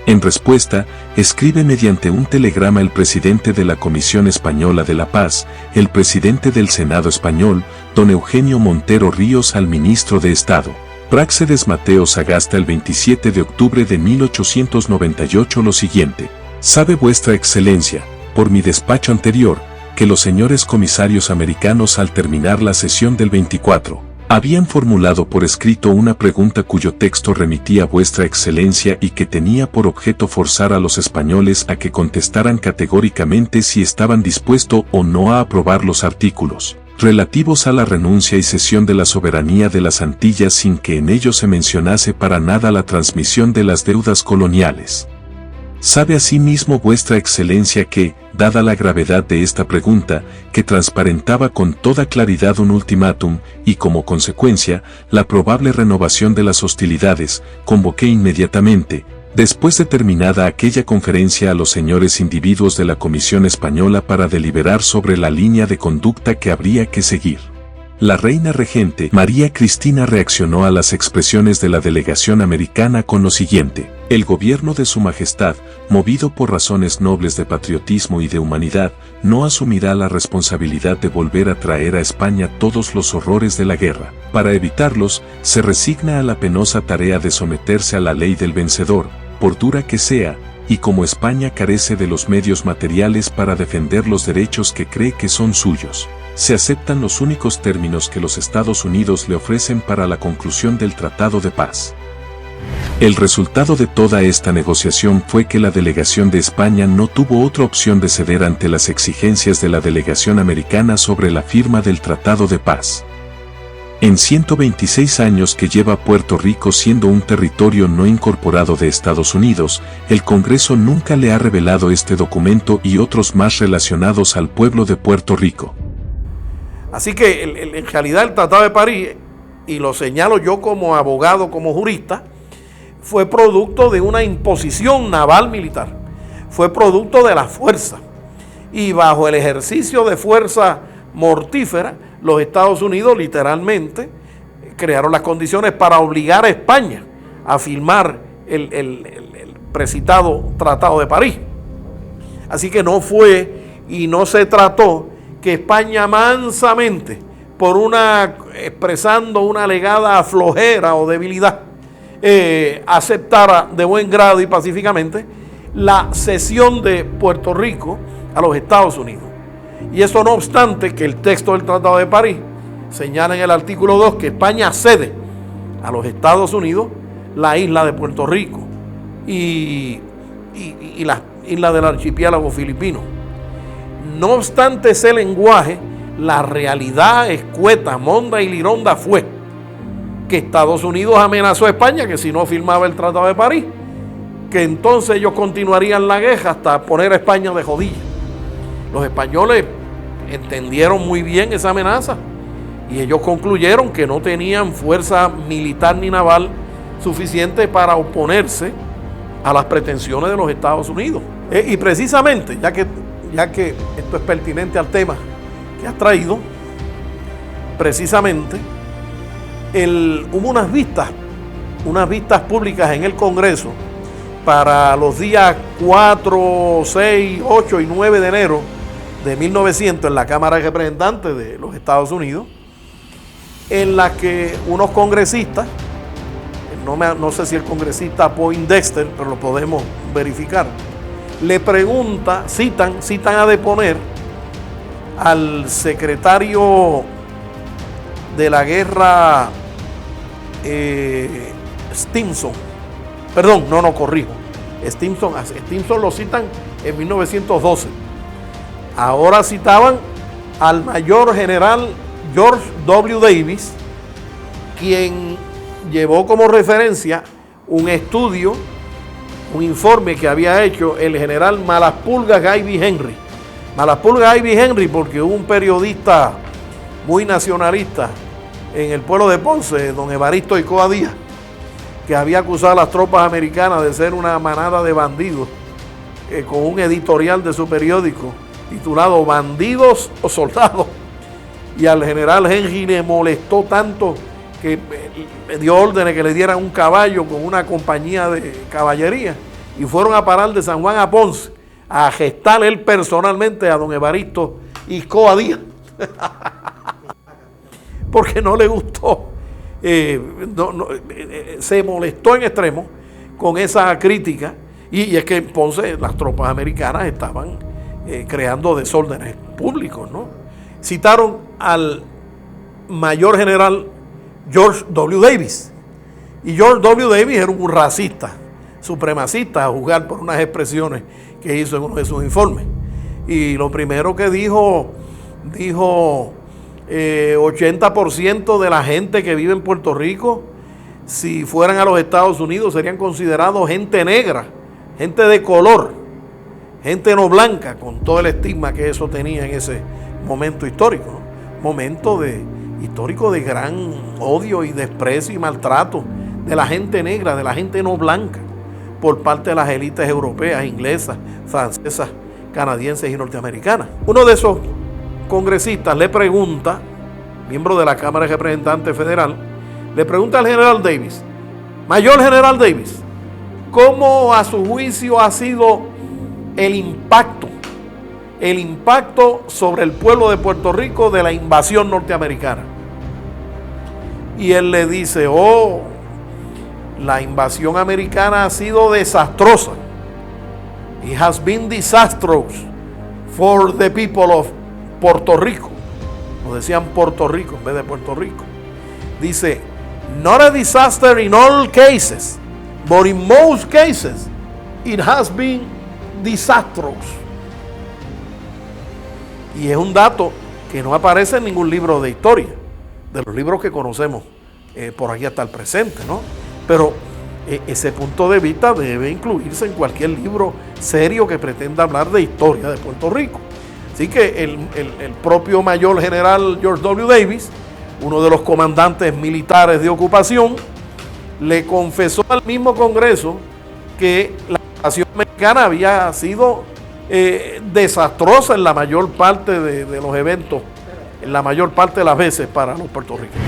En respuesta, escribe mediante un telegrama el presidente de la Comisión Española de la Paz, el presidente del Senado español, don Eugenio Montero Ríos, al ministro de Estado, Práxedes Mateo Sagasta, el 27 de octubre de 1898 lo siguiente: sabe vuestra excelencia, por mi despacho anterior, que los señores comisarios americanos al terminar la sesión del 24, habían formulado por escrito una pregunta cuyo texto remitía a vuestra excelencia y que tenía por objeto forzar a los españoles a que contestaran categóricamente si estaban dispuestos o no a aprobar los artículos relativos a la renuncia y cesión de la soberanía de las Antillas, sin que en ellos se mencionase para nada la transmisión de las deudas coloniales. Sabe asimismo vuestra excelencia que, dada la gravedad de esta pregunta, que transparentaba con toda claridad un ultimátum, y como consecuencia, la probable renovación de las hostilidades, convoqué inmediatamente, después de terminada aquella conferencia, a los señores individuos de la Comisión Española para deliberar sobre la línea de conducta que habría que seguir. La reina regente María Cristina reaccionó a las expresiones de la delegación americana con lo siguiente: el gobierno de Su Majestad, movido por razones nobles de patriotismo y de humanidad, no asumirá la responsabilidad de volver a traer a España todos los horrores de la guerra. Para evitarlos, se resigna a la penosa tarea de someterse a la ley del vencedor, por dura que sea, y como España carece de los medios materiales para defender los derechos que cree que son suyos, se aceptan los únicos términos que los Estados Unidos le ofrecen para la conclusión del Tratado de Paz. El resultado de toda esta negociación fue que la delegación de España no tuvo otra opción de ceder ante las exigencias de la delegación americana sobre la firma del Tratado de Paz. En 126 años que lleva Puerto Rico siendo un territorio no incorporado de Estados Unidos, el Congreso nunca le ha revelado este documento y otros más relacionados al pueblo de Puerto Rico. Así que en realidad el Tratado de París, y lo señalo yo como abogado, como jurista, fue producto de una imposición naval militar, fue producto de la fuerza, y bajo el ejercicio de fuerza mortífera, los Estados Unidos literalmente crearon las condiciones para obligar a España a firmar el precitado Tratado de París. Así que no fue y no se trató que España mansamente, expresando una alegada flojera o debilidad, aceptara de buen grado y pacíficamente la cesión de Puerto Rico a los Estados Unidos. Y eso no obstante que el texto del Tratado de París señala en el artículo 2 que España cede a los Estados Unidos la isla de Puerto Rico y las islas del archipiélago filipino. No obstante ese lenguaje, la realidad escueta, monda y lironda fue que Estados Unidos amenazó a España que si no firmaba el Tratado de París, que entonces ellos continuarían la guerra hasta poner a España de rodillas. Los españoles entendieron muy bien esa amenaza y ellos concluyeron que no tenían fuerza militar ni naval suficiente para oponerse a las pretensiones de los Estados Unidos. Y precisamente, ya que esto es pertinente al tema que has traído, precisamente hubo unas vistas públicas en el Congreso para los días 4, 6, 8 y 9 de enero de 1900 en la Cámara de Representantes de los Estados Unidos, en la que unos congresistas, no sé si el congresista Poindexter, pero lo podemos verificar, le pregunta, citan a deponer al secretario de la guerra Stimson. Perdón, corrijo. Stimson lo citan en 1912. Ahora citaban al mayor general George W. Davis, quien llevó como referencia un estudio, un informe que había hecho el general Malaspulga Gaiby Henry Malaspulga Ivy Henry, porque hubo un periodista muy nacionalista en el pueblo de Ponce, don Evaristo Icoa Díaz, que había acusado a las tropas americanas de ser una manada de bandidos, con un editorial de su periódico titulado Bandidos o Soldados. Y al general Henry le molestó tanto que le dio órdenes que le dieran un caballo con una compañía de caballería y fueron a parar de San Juan a Ponce a gestar él personalmente a don Evaristo Icoa Díaz porque no le gustó, se molestó en extremo con esa crítica, y es que en Ponce las tropas americanas estaban creando desórdenes públicos, ¿no? Citaron al mayor general George W. Davis, y George W. Davis era un racista, supremacista, a juzgar por unas expresiones que hizo en uno de sus informes. Y lo primero que dijo 80% de la gente que vive en Puerto Rico, si fueran a los Estados Unidos, serían considerados gente negra, gente de color, gente no blanca, con todo el estigma que eso tenía en ese momento histórico, ¿no? Momento histórico de gran odio y desprecio y maltrato de la gente negra, de la gente no blanca, por parte de las élites europeas, inglesas, francesas, canadienses y norteamericanas. Uno de esos congresistas le pregunta, miembro de la Cámara de Representantes Federal, le pregunta al general Davis, mayor general Davis, ¿cómo a su juicio ha sido el impacto sobre el pueblo de Puerto Rico de la invasión norteamericana? Y él le dice, la invasión americana ha sido desastrosa. It has been disastrous for the people of Puerto Rico. Nos decían Puerto Rico en vez de Puerto Rico. Dice, not a disaster in all cases, but in most cases it has been disastrous. Y es un dato que no aparece en ningún libro de historia, de los libros que conocemos por aquí hasta el presente, ¿no? Pero ese punto de vista debe incluirse en cualquier libro serio que pretenda hablar de historia de Puerto Rico. Así que el propio mayor general George W. Davis, uno de los comandantes militares de ocupación, le confesó al mismo Congreso que la invasión americana había sido desastrosa en la mayor parte de los eventos, en la mayor parte de las veces para los puertorriqueños.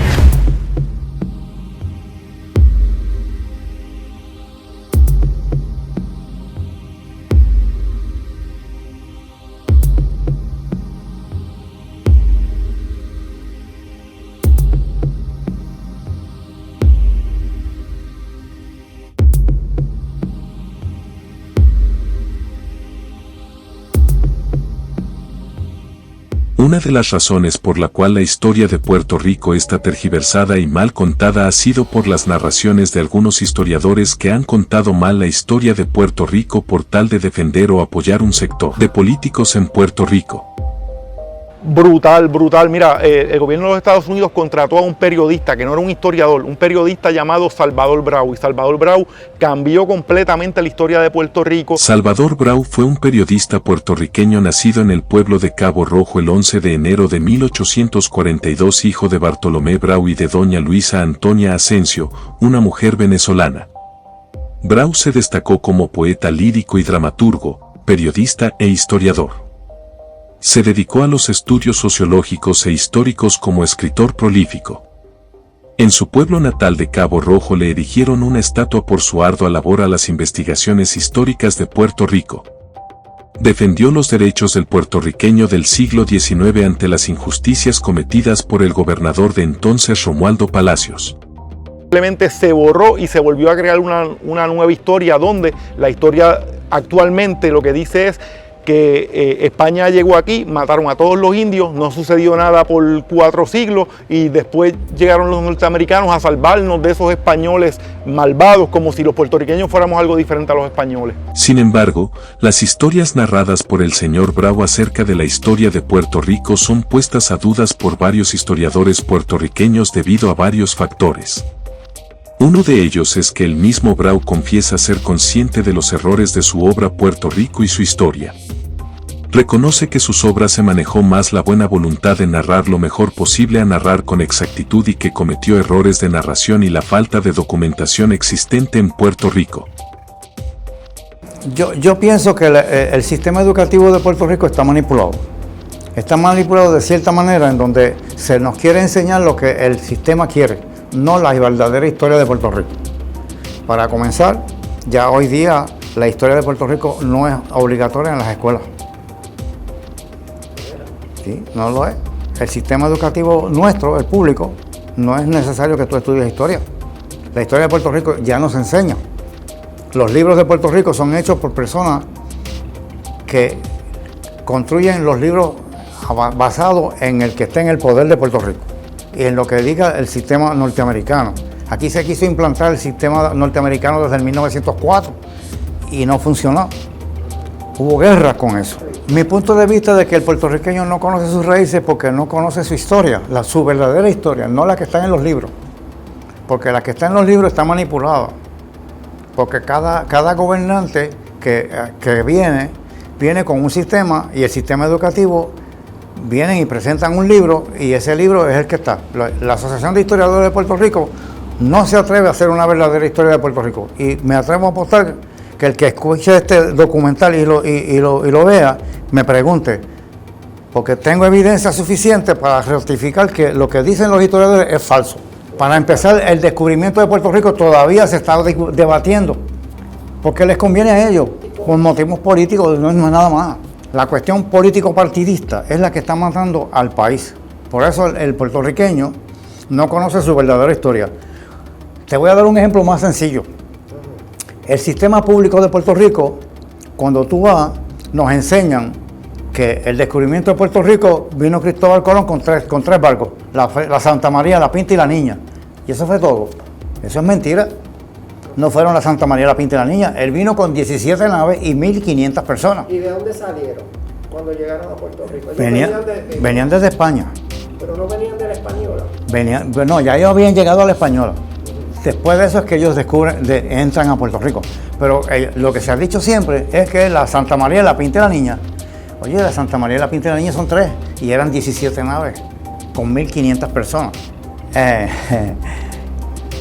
Una de las razones por la cual la historia de Puerto Rico está tergiversada y mal contada ha sido por las narraciones de algunos historiadores que han contado mal la historia de Puerto Rico por tal de defender o apoyar un sector de políticos en Puerto Rico. Brutal. Mira, el gobierno de los Estados Unidos contrató a un periodista que no era un historiador, un periodista llamado Salvador Brau. Y Salvador Brau cambió completamente la historia de Puerto Rico. Salvador Brau fue un periodista puertorriqueño nacido en el pueblo de Cabo Rojo el 11 de enero de 1842, hijo de Bartolomé Brau y de doña Luisa Antonia Asensio, una mujer venezolana. Brau se destacó como poeta lírico y dramaturgo, periodista e historiador. Se dedicó a los estudios sociológicos e históricos como escritor prolífico. En su pueblo natal de Cabo Rojo le erigieron una estatua por su ardua labor a las investigaciones históricas de Puerto Rico. Defendió los derechos del puertorriqueño del siglo XIX ante las injusticias cometidas por el gobernador de entonces Romualdo Palacios. Simplemente se borró y se volvió a crear una nueva historia donde la historia actualmente lo que dice es que España llegó aquí, mataron a todos los indios, no sucedió nada por 4 siglos y después llegaron los norteamericanos a salvarnos de esos españoles malvados, como si los puertorriqueños fuéramos algo diferente a los españoles. Sin embargo, las historias narradas por el señor Brau acerca de la historia de Puerto Rico son puestas a dudas por varios historiadores puertorriqueños debido a varios factores. Uno de ellos es que el mismo Brau confiesa ser consciente de los errores de su obra Puerto Rico y su historia. reconoce que sus obras se manejó más la buena voluntad de narrar lo mejor posible a narrar con exactitud y que cometió errores de narración y la falta de documentación existente en Puerto Rico. Yo pienso que el sistema educativo de Puerto Rico está manipulado. Está manipulado de cierta manera en donde se nos quiere enseñar lo que el sistema quiere, no la verdadera historia de Puerto Rico. Para comenzar, ya hoy día la historia de Puerto Rico no es obligatoria en las escuelas. ¿Sí? No lo es. El sistema educativo nuestro, el público, no es necesario que tú estudies historia. La historia de Puerto Rico ya no se enseña. Los libros de Puerto Rico son hechos por personas que construyen los libros basados en el que está en el poder de Puerto Rico y en lo que diga el sistema norteamericano. Aquí se quiso implantar el sistema norteamericano desde el 1904 y no funcionó. Hubo guerra con eso. Mi punto de vista es de que el puertorriqueño no conoce sus raíces porque no conoce su historia, su verdadera historia, no la que está en los libros. Porque la que está en los libros está manipulada. Porque cada gobernante que viene con un sistema y el sistema educativo vienen y presentan un libro y ese libro es el que está. La Asociación de Historiadores de Puerto Rico no se atreve a hacer una verdadera historia de Puerto Rico. Y me atrevo a apostar que el que escuche este documental y lo vea, me pregunte, porque tengo evidencia suficiente para certificar que lo que dicen los historiadores es falso. Para empezar, el descubrimiento de Puerto Rico todavía se está debatiendo, porque les conviene a ellos, por motivos políticos, no es nada más. La cuestión político-partidista es la que está matando al país. Por eso el puertorriqueño no conoce su verdadera historia. Te voy a dar un ejemplo más sencillo. El sistema público de Puerto Rico, cuando tú vas, nos enseñan que el descubrimiento de Puerto Rico vino Cristóbal Colón con tres barcos, la Santa María, la Pinta y la Niña. Y eso fue todo. Eso es mentira. No fueron la Santa María, la Pinta y la Niña. Él vino con 17 naves y 1.500 personas. ¿Y de dónde salieron cuando llegaron a Puerto Rico? Venían desde España. Pero no venían de la Española. No, ya ellos habían llegado a la Española. Después de eso es que ellos entran a Puerto Rico. Pero lo que se ha dicho siempre es que la Santa María, la Pinta y la Niña, oye, la Santa María y la Pinta y la Niña son 3 y eran 17 naves con 1.500 personas.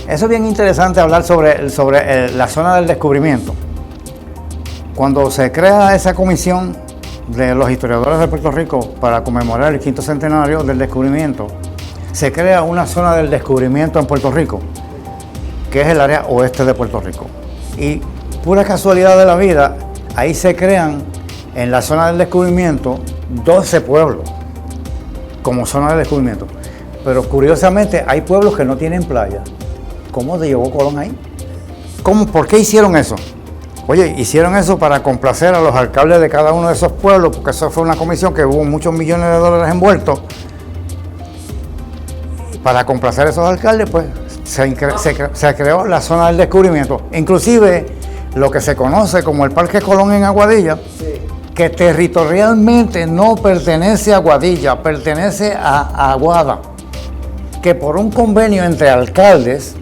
Eso es bien interesante hablar sobre la zona del descubrimiento. Cuando se crea esa comisión de los historiadores de Puerto Rico para conmemorar el 5º centenario del descubrimiento, se crea una zona del descubrimiento en Puerto Rico, que es el área oeste de Puerto Rico. Y pura casualidad de la vida, ahí se crean en la zona del descubrimiento 12 pueblos como zona de descubrimiento. Pero curiosamente hay pueblos que no tienen playa. ¿Cómo llegó Colón ahí? ¿Por qué hicieron eso? Oye, hicieron eso para complacer a los alcaldes de cada uno de esos pueblos, porque eso fue una comisión que hubo muchos millones de dólares envueltos. Y para complacer a esos alcaldes, pues se creó la zona del descubrimiento. Inclusive lo que se conoce como el Parque Colón en Aguadilla, sí, que territorialmente no pertenece a Aguadilla, pertenece a Aguada, que por un convenio entre alcaldes,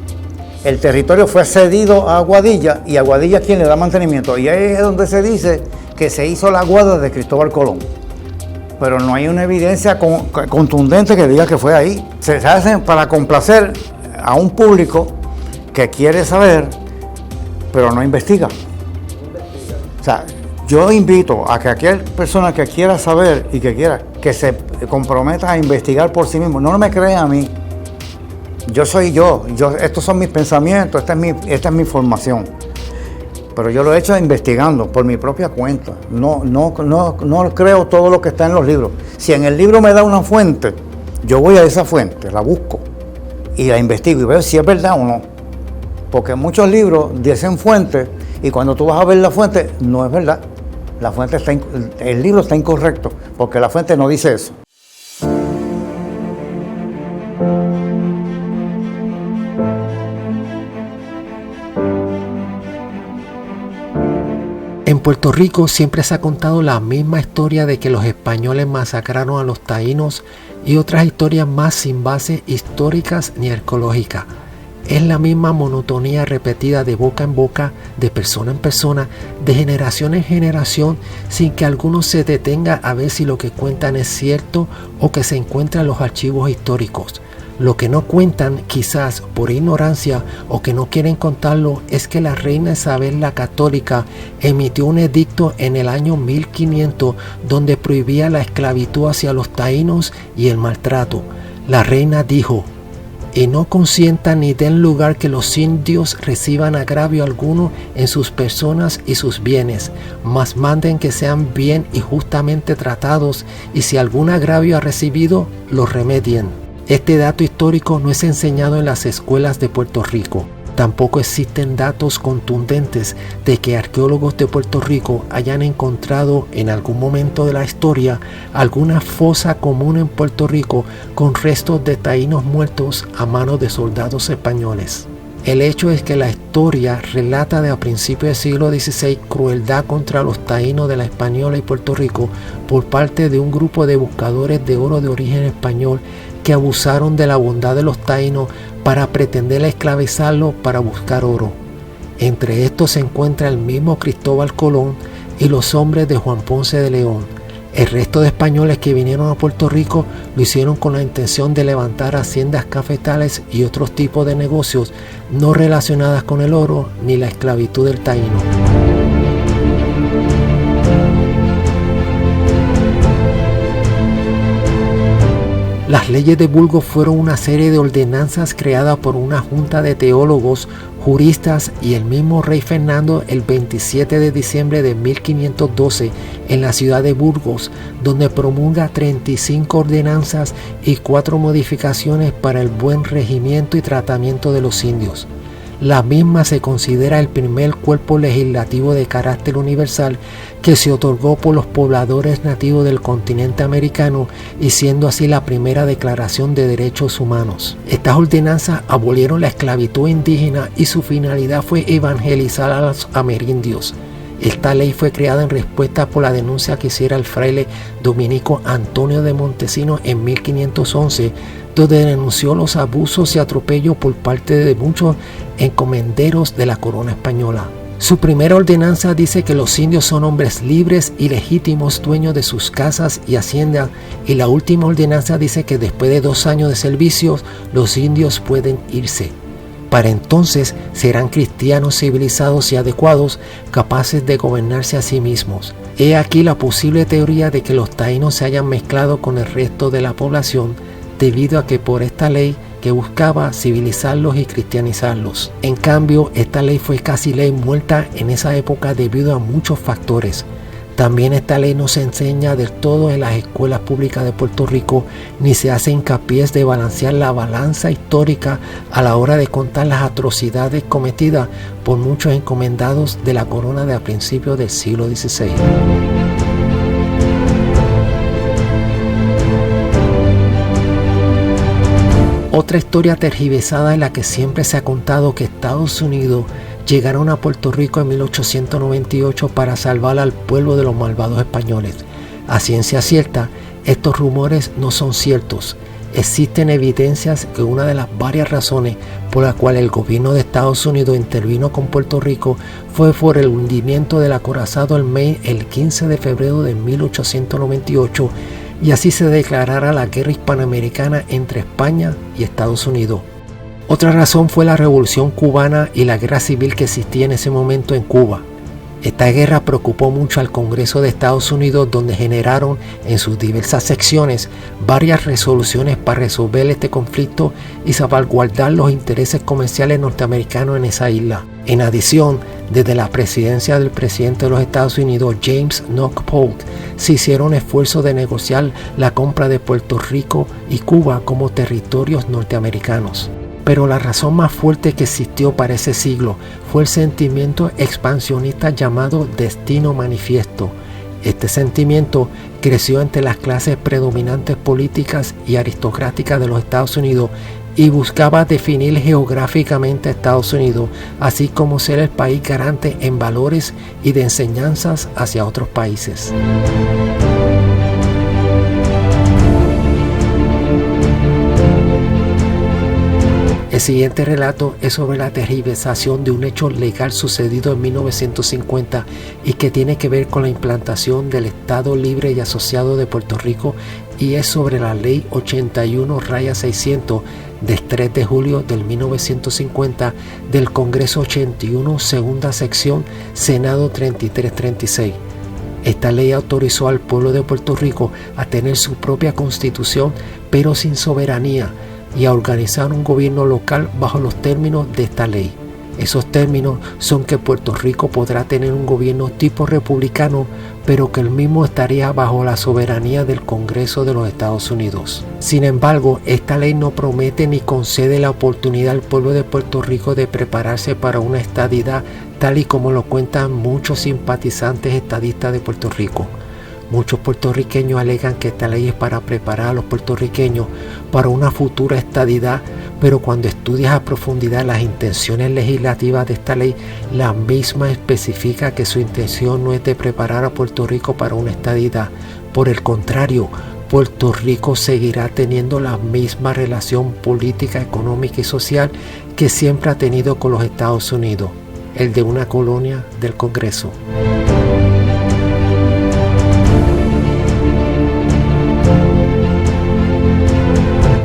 el territorio fue cedido a Aguadilla y Aguadilla es quien le da mantenimiento. Y ahí es donde se dice que se hizo la Aguada de Cristóbal Colón. Pero no hay una evidencia contundente que diga que fue ahí. Se hacen para complacer a un público que quiere saber, pero no investiga. O sea, yo invito a que aquella persona que quiera saber y que se comprometa a investigar por sí mismo. No me crea a mí. Yo soy yo, estos son mis pensamientos, esta es mi formación. Pero yo lo he hecho investigando por mi propia cuenta. No creo todo lo que está en los libros. Si en el libro me da una fuente, yo voy a esa fuente, la busco y la investigo y veo si es verdad o no. Porque muchos libros dicen fuentes y cuando tú vas a ver la fuente, no es verdad. El libro está incorrecto porque la fuente no dice eso. En Puerto Rico siempre se ha contado la misma historia de que los españoles masacraron a los taínos y otras historias más sin bases históricas ni arqueológicas. es la misma monotonía repetida de boca en boca, de persona en persona, de generación en generación, sin que alguno se detenga a ver si lo que cuentan es cierto o que se encuentra en los archivos históricos. Lo que no cuentan, quizás por ignorancia o que no quieren contarlo, es que la reina Isabel la Católica emitió un edicto en el año 1500 donde prohibía la esclavitud hacia los taínos y el maltrato. La reina dijo: y no consientan ni den lugar que los indios reciban agravio alguno en sus personas y sus bienes, mas manden que sean bien y justamente tratados, y si algún agravio ha recibido, lo remedien. Este dato histórico no es enseñado en las escuelas de Puerto Rico. Tampoco existen datos contundentes de que arqueólogos de Puerto Rico hayan encontrado en algún momento de la historia alguna fosa común en Puerto Rico con restos de taínos muertos a manos de soldados españoles. El hecho es que la historia relata de a principios del siglo XVI crueldad contra los taínos de la Española y Puerto Rico por parte de un grupo de buscadores de oro de origen español que abusaron de la bondad de los taínos para pretender esclavizarlos para buscar oro. Entre estos se encuentra el mismo Cristóbal Colón y los hombres de Juan Ponce de León. El resto de españoles que vinieron a Puerto Rico lo hicieron con la intención de levantar haciendas cafetales y otros tipos de negocios no relacionadas con el oro ni la esclavitud del taíno. Las leyes de Burgos fueron una serie de ordenanzas creadas por una junta de teólogos, juristas y el mismo rey Fernando el 27 de diciembre de 1512 en la ciudad de Burgos, donde promulga 35 ordenanzas y 4 modificaciones para el buen regimiento y tratamiento de los indios. La misma se considera el primer cuerpo legislativo de carácter universal que se otorgó por los pobladores nativos del continente americano y siendo así la primera declaración de derechos humanos. Estas ordenanzas abolieron la esclavitud indígena y su finalidad fue evangelizar a los amerindios. Esta ley fue creada en respuesta por la denuncia que hiciera el fraile dominico Antonio de Montesinos en 1511, donde denunció los abusos y atropellos por parte de muchos encomenderos de la corona española. Su primera ordenanza dice que los indios son hombres libres y legítimos dueños de sus casas y haciendas, y la última ordenanza dice que después de 2 años de servicios los indios pueden irse. Para entonces serán cristianos civilizados y adecuados, capaces de gobernarse a sí mismos. He aquí la posible teoría de que los taínos se hayan mezclado con el resto de la población debido a que por esta ley que buscaba civilizarlos y cristianizarlos. En cambio, esta ley fue casi ley muerta en esa época debido a muchos factores. También esta ley no se enseña del todo en las escuelas públicas de Puerto Rico, ni se hace hincapié de balancear la balanza histórica a la hora de contar las atrocidades cometidas por muchos encomendados de la corona de a principios del siglo XVI. Otra historia tergiversada es la que siempre se ha contado que Estados Unidos llegaron a Puerto Rico en 1898 para salvar al pueblo de los malvados españoles. A ciencia cierta, estos rumores no son ciertos. Existen evidencias que una de las varias razones por las cuales el gobierno de Estados Unidos intervino con Puerto Rico fue por el hundimiento del acorazado el Maine el 15 de febrero de 1898 y así se declarara la guerra hispanoamericana entre España y Estados Unidos. Otra razón fue la Revolución Cubana y la guerra civil que existía en ese momento en Cuba. Esta guerra preocupó mucho al Congreso de Estados Unidos, donde generaron en sus diversas secciones varias resoluciones para resolver este conflicto y salvaguardar los intereses comerciales norteamericanos en esa isla. En adición, desde la presidencia del presidente de los Estados Unidos, James Knox Polk, se hicieron esfuerzos de negociar la compra de Puerto Rico y Cuba como territorios norteamericanos. Pero la razón más fuerte que existió para ese siglo fue el sentimiento expansionista llamado destino manifiesto. Este sentimiento creció entre las clases predominantes políticas y aristocráticas de los Estados Unidos y buscaba definir geográficamente a Estados Unidos, así como ser el país garante en valores y de enseñanzas hacia otros países. El siguiente relato es sobre la tergiversación de un hecho legal sucedido en 1950 y que tiene que ver con la implantación del Estado Libre y Asociado de Puerto Rico, y es sobre la Ley 81-600 del 3 de julio del 1950 del Congreso 81, segunda sección, Senado 3336. Esta ley autorizó al pueblo de Puerto Rico a tener su propia constitución, pero sin soberanía, y a organizar un gobierno local bajo los términos de esta ley. Esos términos son que Puerto Rico podrá tener un gobierno tipo republicano, pero que el mismo estaría bajo la soberanía del Congreso de los Estados Unidos. Sin embargo, esta ley no promete ni concede la oportunidad al pueblo de Puerto Rico de prepararse para una estadidad, tal y como lo cuentan muchos simpatizantes estadistas de Puerto Rico. Muchos puertorriqueños alegan que esta ley es para preparar a los puertorriqueños para una futura estadidad, pero cuando estudias a profundidad las intenciones legislativas de esta ley, la misma especifica que su intención no es de preparar a Puerto Rico para una estadidad. Por el contrario, Puerto Rico seguirá teniendo la misma relación política, económica y social que siempre ha tenido con los Estados Unidos, el de una colonia del Congreso.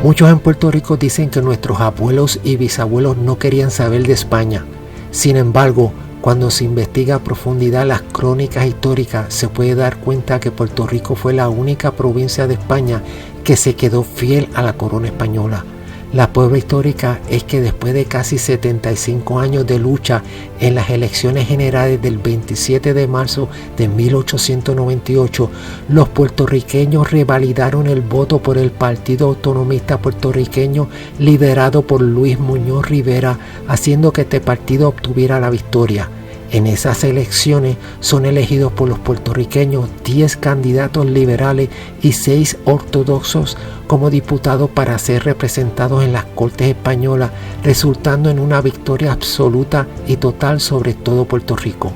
Muchos en Puerto Rico dicen que nuestros abuelos y bisabuelos no querían saber de España. Sin embargo, cuando se investiga a profundidad las crónicas históricas, se puede dar cuenta que Puerto Rico fue la única provincia de España que se quedó fiel a la corona española. La prueba histórica es que después de casi 75 años de lucha en las elecciones generales del 27 de marzo de 1898, los puertorriqueños revalidaron el voto por el Partido Autonomista Puertorriqueño liderado por Luis Muñoz Rivera, haciendo que este partido obtuviera la victoria. En esas elecciones son elegidos por los puertorriqueños 10 candidatos liberales y 6 ortodoxos como diputados para ser representados en las Cortes Españolas, resultando en una victoria absoluta y total sobre todo Puerto Rico.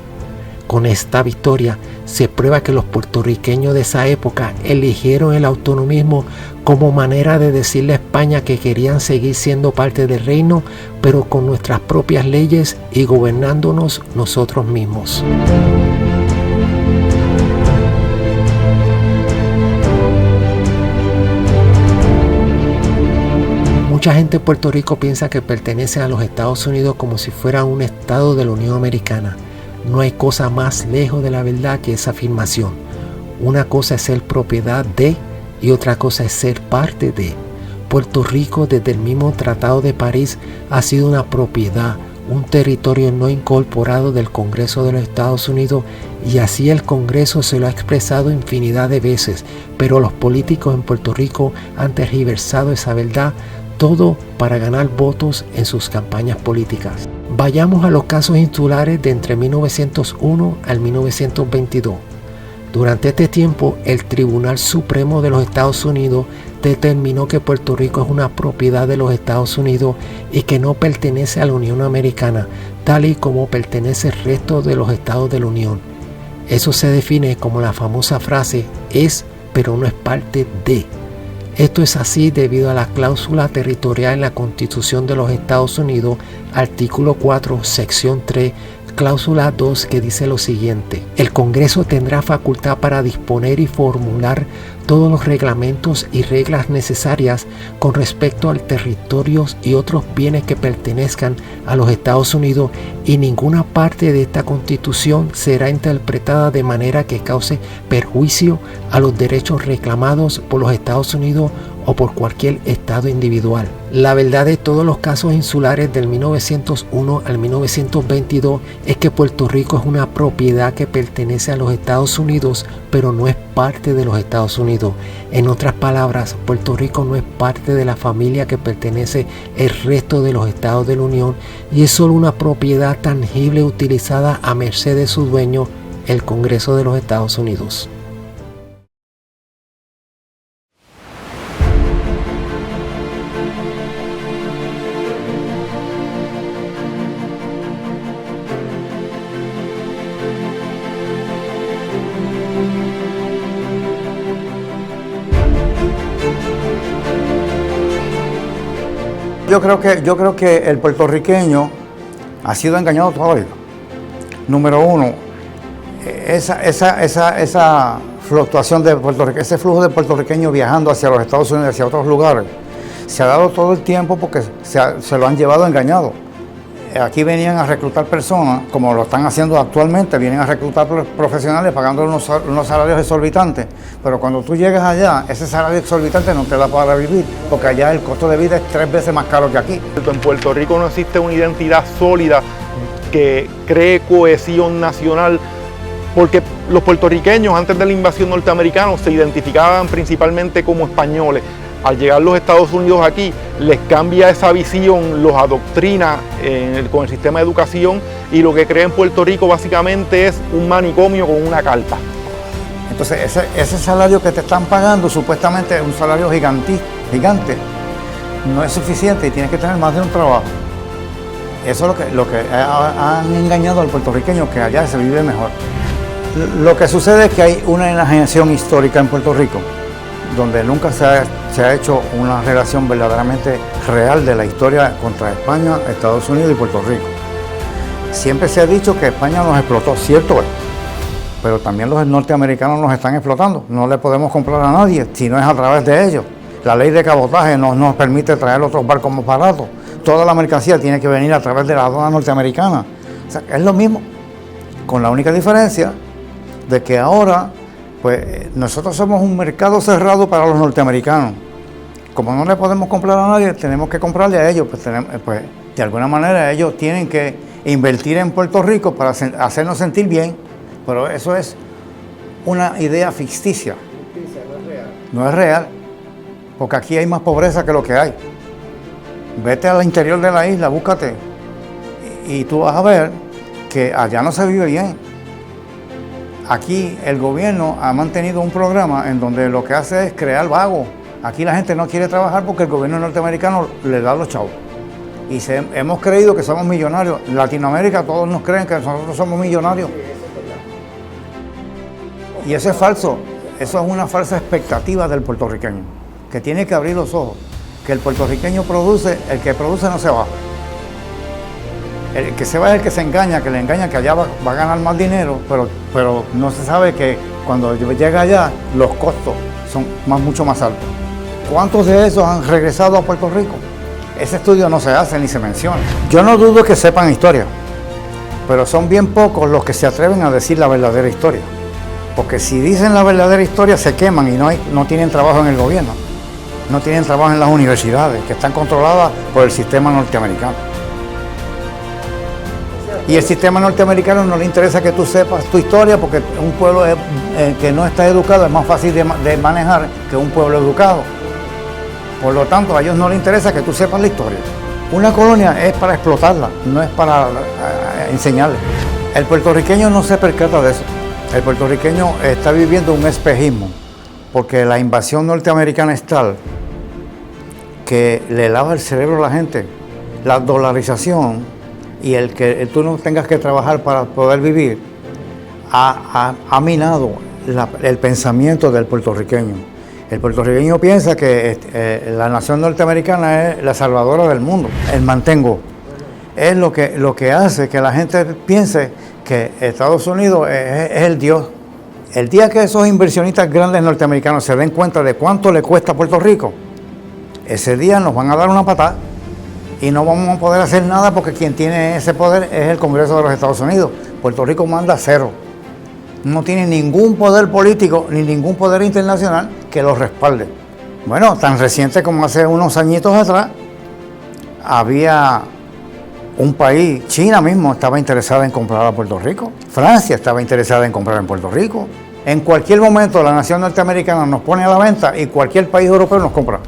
Con esta victoria se prueba que los puertorriqueños de esa época eligieron el autonomismo como manera de decirle a España que querían seguir siendo parte del reino, pero con nuestras propias leyes y gobernándonos nosotros mismos. Mucha gente en Puerto Rico piensa que pertenece a los Estados Unidos como si fuera un estado de la Unión Americana. No hay cosa más lejos de la verdad que esa afirmación. Una cosa es ser propiedad de y otra cosa es ser parte de. Puerto Rico, desde el mismo Tratado de París, ha sido una propiedad, un territorio no incorporado del Congreso de los Estados Unidos, y así el Congreso se lo ha expresado infinidad de veces, pero los políticos en Puerto Rico han tergiversado esa verdad, todo para ganar votos en sus campañas políticas. Vayamos a los casos insulares de entre 1901 al 1922. Durante este tiempo, el Tribunal Supremo de los Estados Unidos determinó que Puerto Rico es una propiedad de los Estados Unidos y que no pertenece a la Unión Americana, tal y como pertenece el resto de los estados de la Unión. Eso se define como la famosa frase "es, pero no es parte de". Esto es así debido a la cláusula territorial en la Constitución de los Estados Unidos, artículo 4, sección 3, cláusula 2, que dice lo siguiente: el Congreso tendrá facultad para disponer y formular todos los reglamentos y reglas necesarias con respecto al territorio y otros bienes que pertenezcan a los Estados Unidos, y ninguna parte de esta Constitución será interpretada de manera que cause perjuicio a los derechos reclamados por los Estados Unidos o por cualquier estado individual. La verdad de todos los casos insulares del 1901 al 1922 es que Puerto Rico es una propiedad que pertenece a los Estados Unidos, pero no es parte de los Estados Unidos. En otras palabras, Puerto Rico no es parte de la familia que pertenece el resto de los estados de la Unión, y es solo una propiedad tangible utilizada a merced de su dueño, el Congreso de los Estados Unidos. yo creo que el puertorriqueño ha sido engañado toda la vida. Número uno, esa fluctuación de puertorriqueños, ese flujo de puertorriqueños viajando hacia los Estados Unidos y hacia otros lugares, se ha dado todo el tiempo porque se lo han llevado engañado. Aquí venían a reclutar personas, como lo están haciendo actualmente, vienen a reclutar profesionales pagando unos salarios exorbitantes, pero cuando tú llegas allá, ese salario exorbitante no te da para vivir, porque allá el costo de vida es 3 veces más caro que aquí. En Puerto Rico no existe una identidad sólida que cree cohesión nacional, porque los puertorriqueños antes de la invasión norteamericana se identificaban principalmente como españoles. Al llegar los Estados Unidos aquí, les cambia esa visión, los adoctrina con el sistema de educación y lo que crea en Puerto Rico básicamente es un manicomio con una carta. Entonces ese salario que te están pagando supuestamente es un salario gigante, no es suficiente y tienes que tener más de un trabajo. Eso es lo que han engañado al puertorriqueño, que allá se vive mejor. Lo que sucede es que hay una enajenación histórica en Puerto Rico, donde nunca se ha hecho una relación verdaderamente real de la historia contra España, Estados Unidos y Puerto Rico. Siempre se ha dicho que España nos explotó, cierto es, pero también los norteamericanos nos están explotando. No le podemos comprar a nadie si no es a través de ellos. La ley de cabotaje no nos permite traer otros barcos más baratos. Toda la mercancía tiene que venir a través de la aduana norteamericana. O sea, es lo mismo, con la única diferencia de que ahora pues nosotros somos un mercado cerrado para los norteamericanos. Como no le podemos comprar a nadie, tenemos que comprarle a ellos. Pues de alguna manera ellos tienen que invertir en Puerto Rico para hacernos sentir bien. Pero eso es una idea ficticia. No es real. Porque aquí hay más pobreza que lo que hay. Vete al interior de la isla, búscate. Y tú vas a ver que allá no se vive bien. Aquí el gobierno ha mantenido un programa en donde lo que hace es crear vagos. Aquí la gente no quiere trabajar porque el gobierno norteamericano le da los chavos. Y hemos creído que somos millonarios. En Latinoamérica todos nos creen que nosotros somos millonarios. Y eso es falso. Eso es una falsa expectativa del puertorriqueño, que tiene que abrir los ojos. Que el puertorriqueño produce, el que produce no se va. El que se va es el que se engaña, que le engaña que allá va a ganar más dinero, pero no se sabe que cuando llega allá los costos son mucho más altos. ¿Cuántos de esos han regresado a Puerto Rico? Ese estudio no se hace ni se menciona. Yo no dudo que sepan historia, pero son bien pocos los que se atreven a decir la verdadera historia. Porque si dicen la verdadera historia se queman y no tienen trabajo en el gobierno, no tienen trabajo en las universidades, que están controladas por el sistema norteamericano. Y el sistema norteamericano no le interesa que tú sepas tu historia, porque un pueblo que no está educado es más fácil de manejar que un pueblo educado. Por lo tanto, a ellos no les interesa que tú sepas la historia. Una colonia es para explotarla, no es para enseñarle. El puertorriqueño no se percata de eso. El puertorriqueño está viviendo un espejismo, porque la invasión norteamericana es tal que le lava el cerebro a la gente. La dolarización y el que tú no tengas que trabajar para poder vivir ha minado el pensamiento del puertorriqueño. El puertorriqueño piensa que la nación norteamericana es la salvadora del mundo. El mantengo es lo que hace que la gente piense que Estados Unidos es el Dios. El día que esos inversionistas grandes norteamericanos se den cuenta de cuánto le cuesta a Puerto Rico, ese día nos van a dar una patada. Y no vamos a poder hacer nada porque quien tiene ese poder es el Congreso de los Estados Unidos. Puerto Rico manda cero. No tiene ningún poder político ni ningún poder internacional que lo respalde. Bueno, tan reciente como hace unos añitos atrás, había un país, China mismo estaba interesada en comprar a Puerto Rico. Francia estaba interesada en comprar en Puerto Rico. En cualquier momento la nación norteamericana nos pone a la venta y cualquier país europeo nos compra.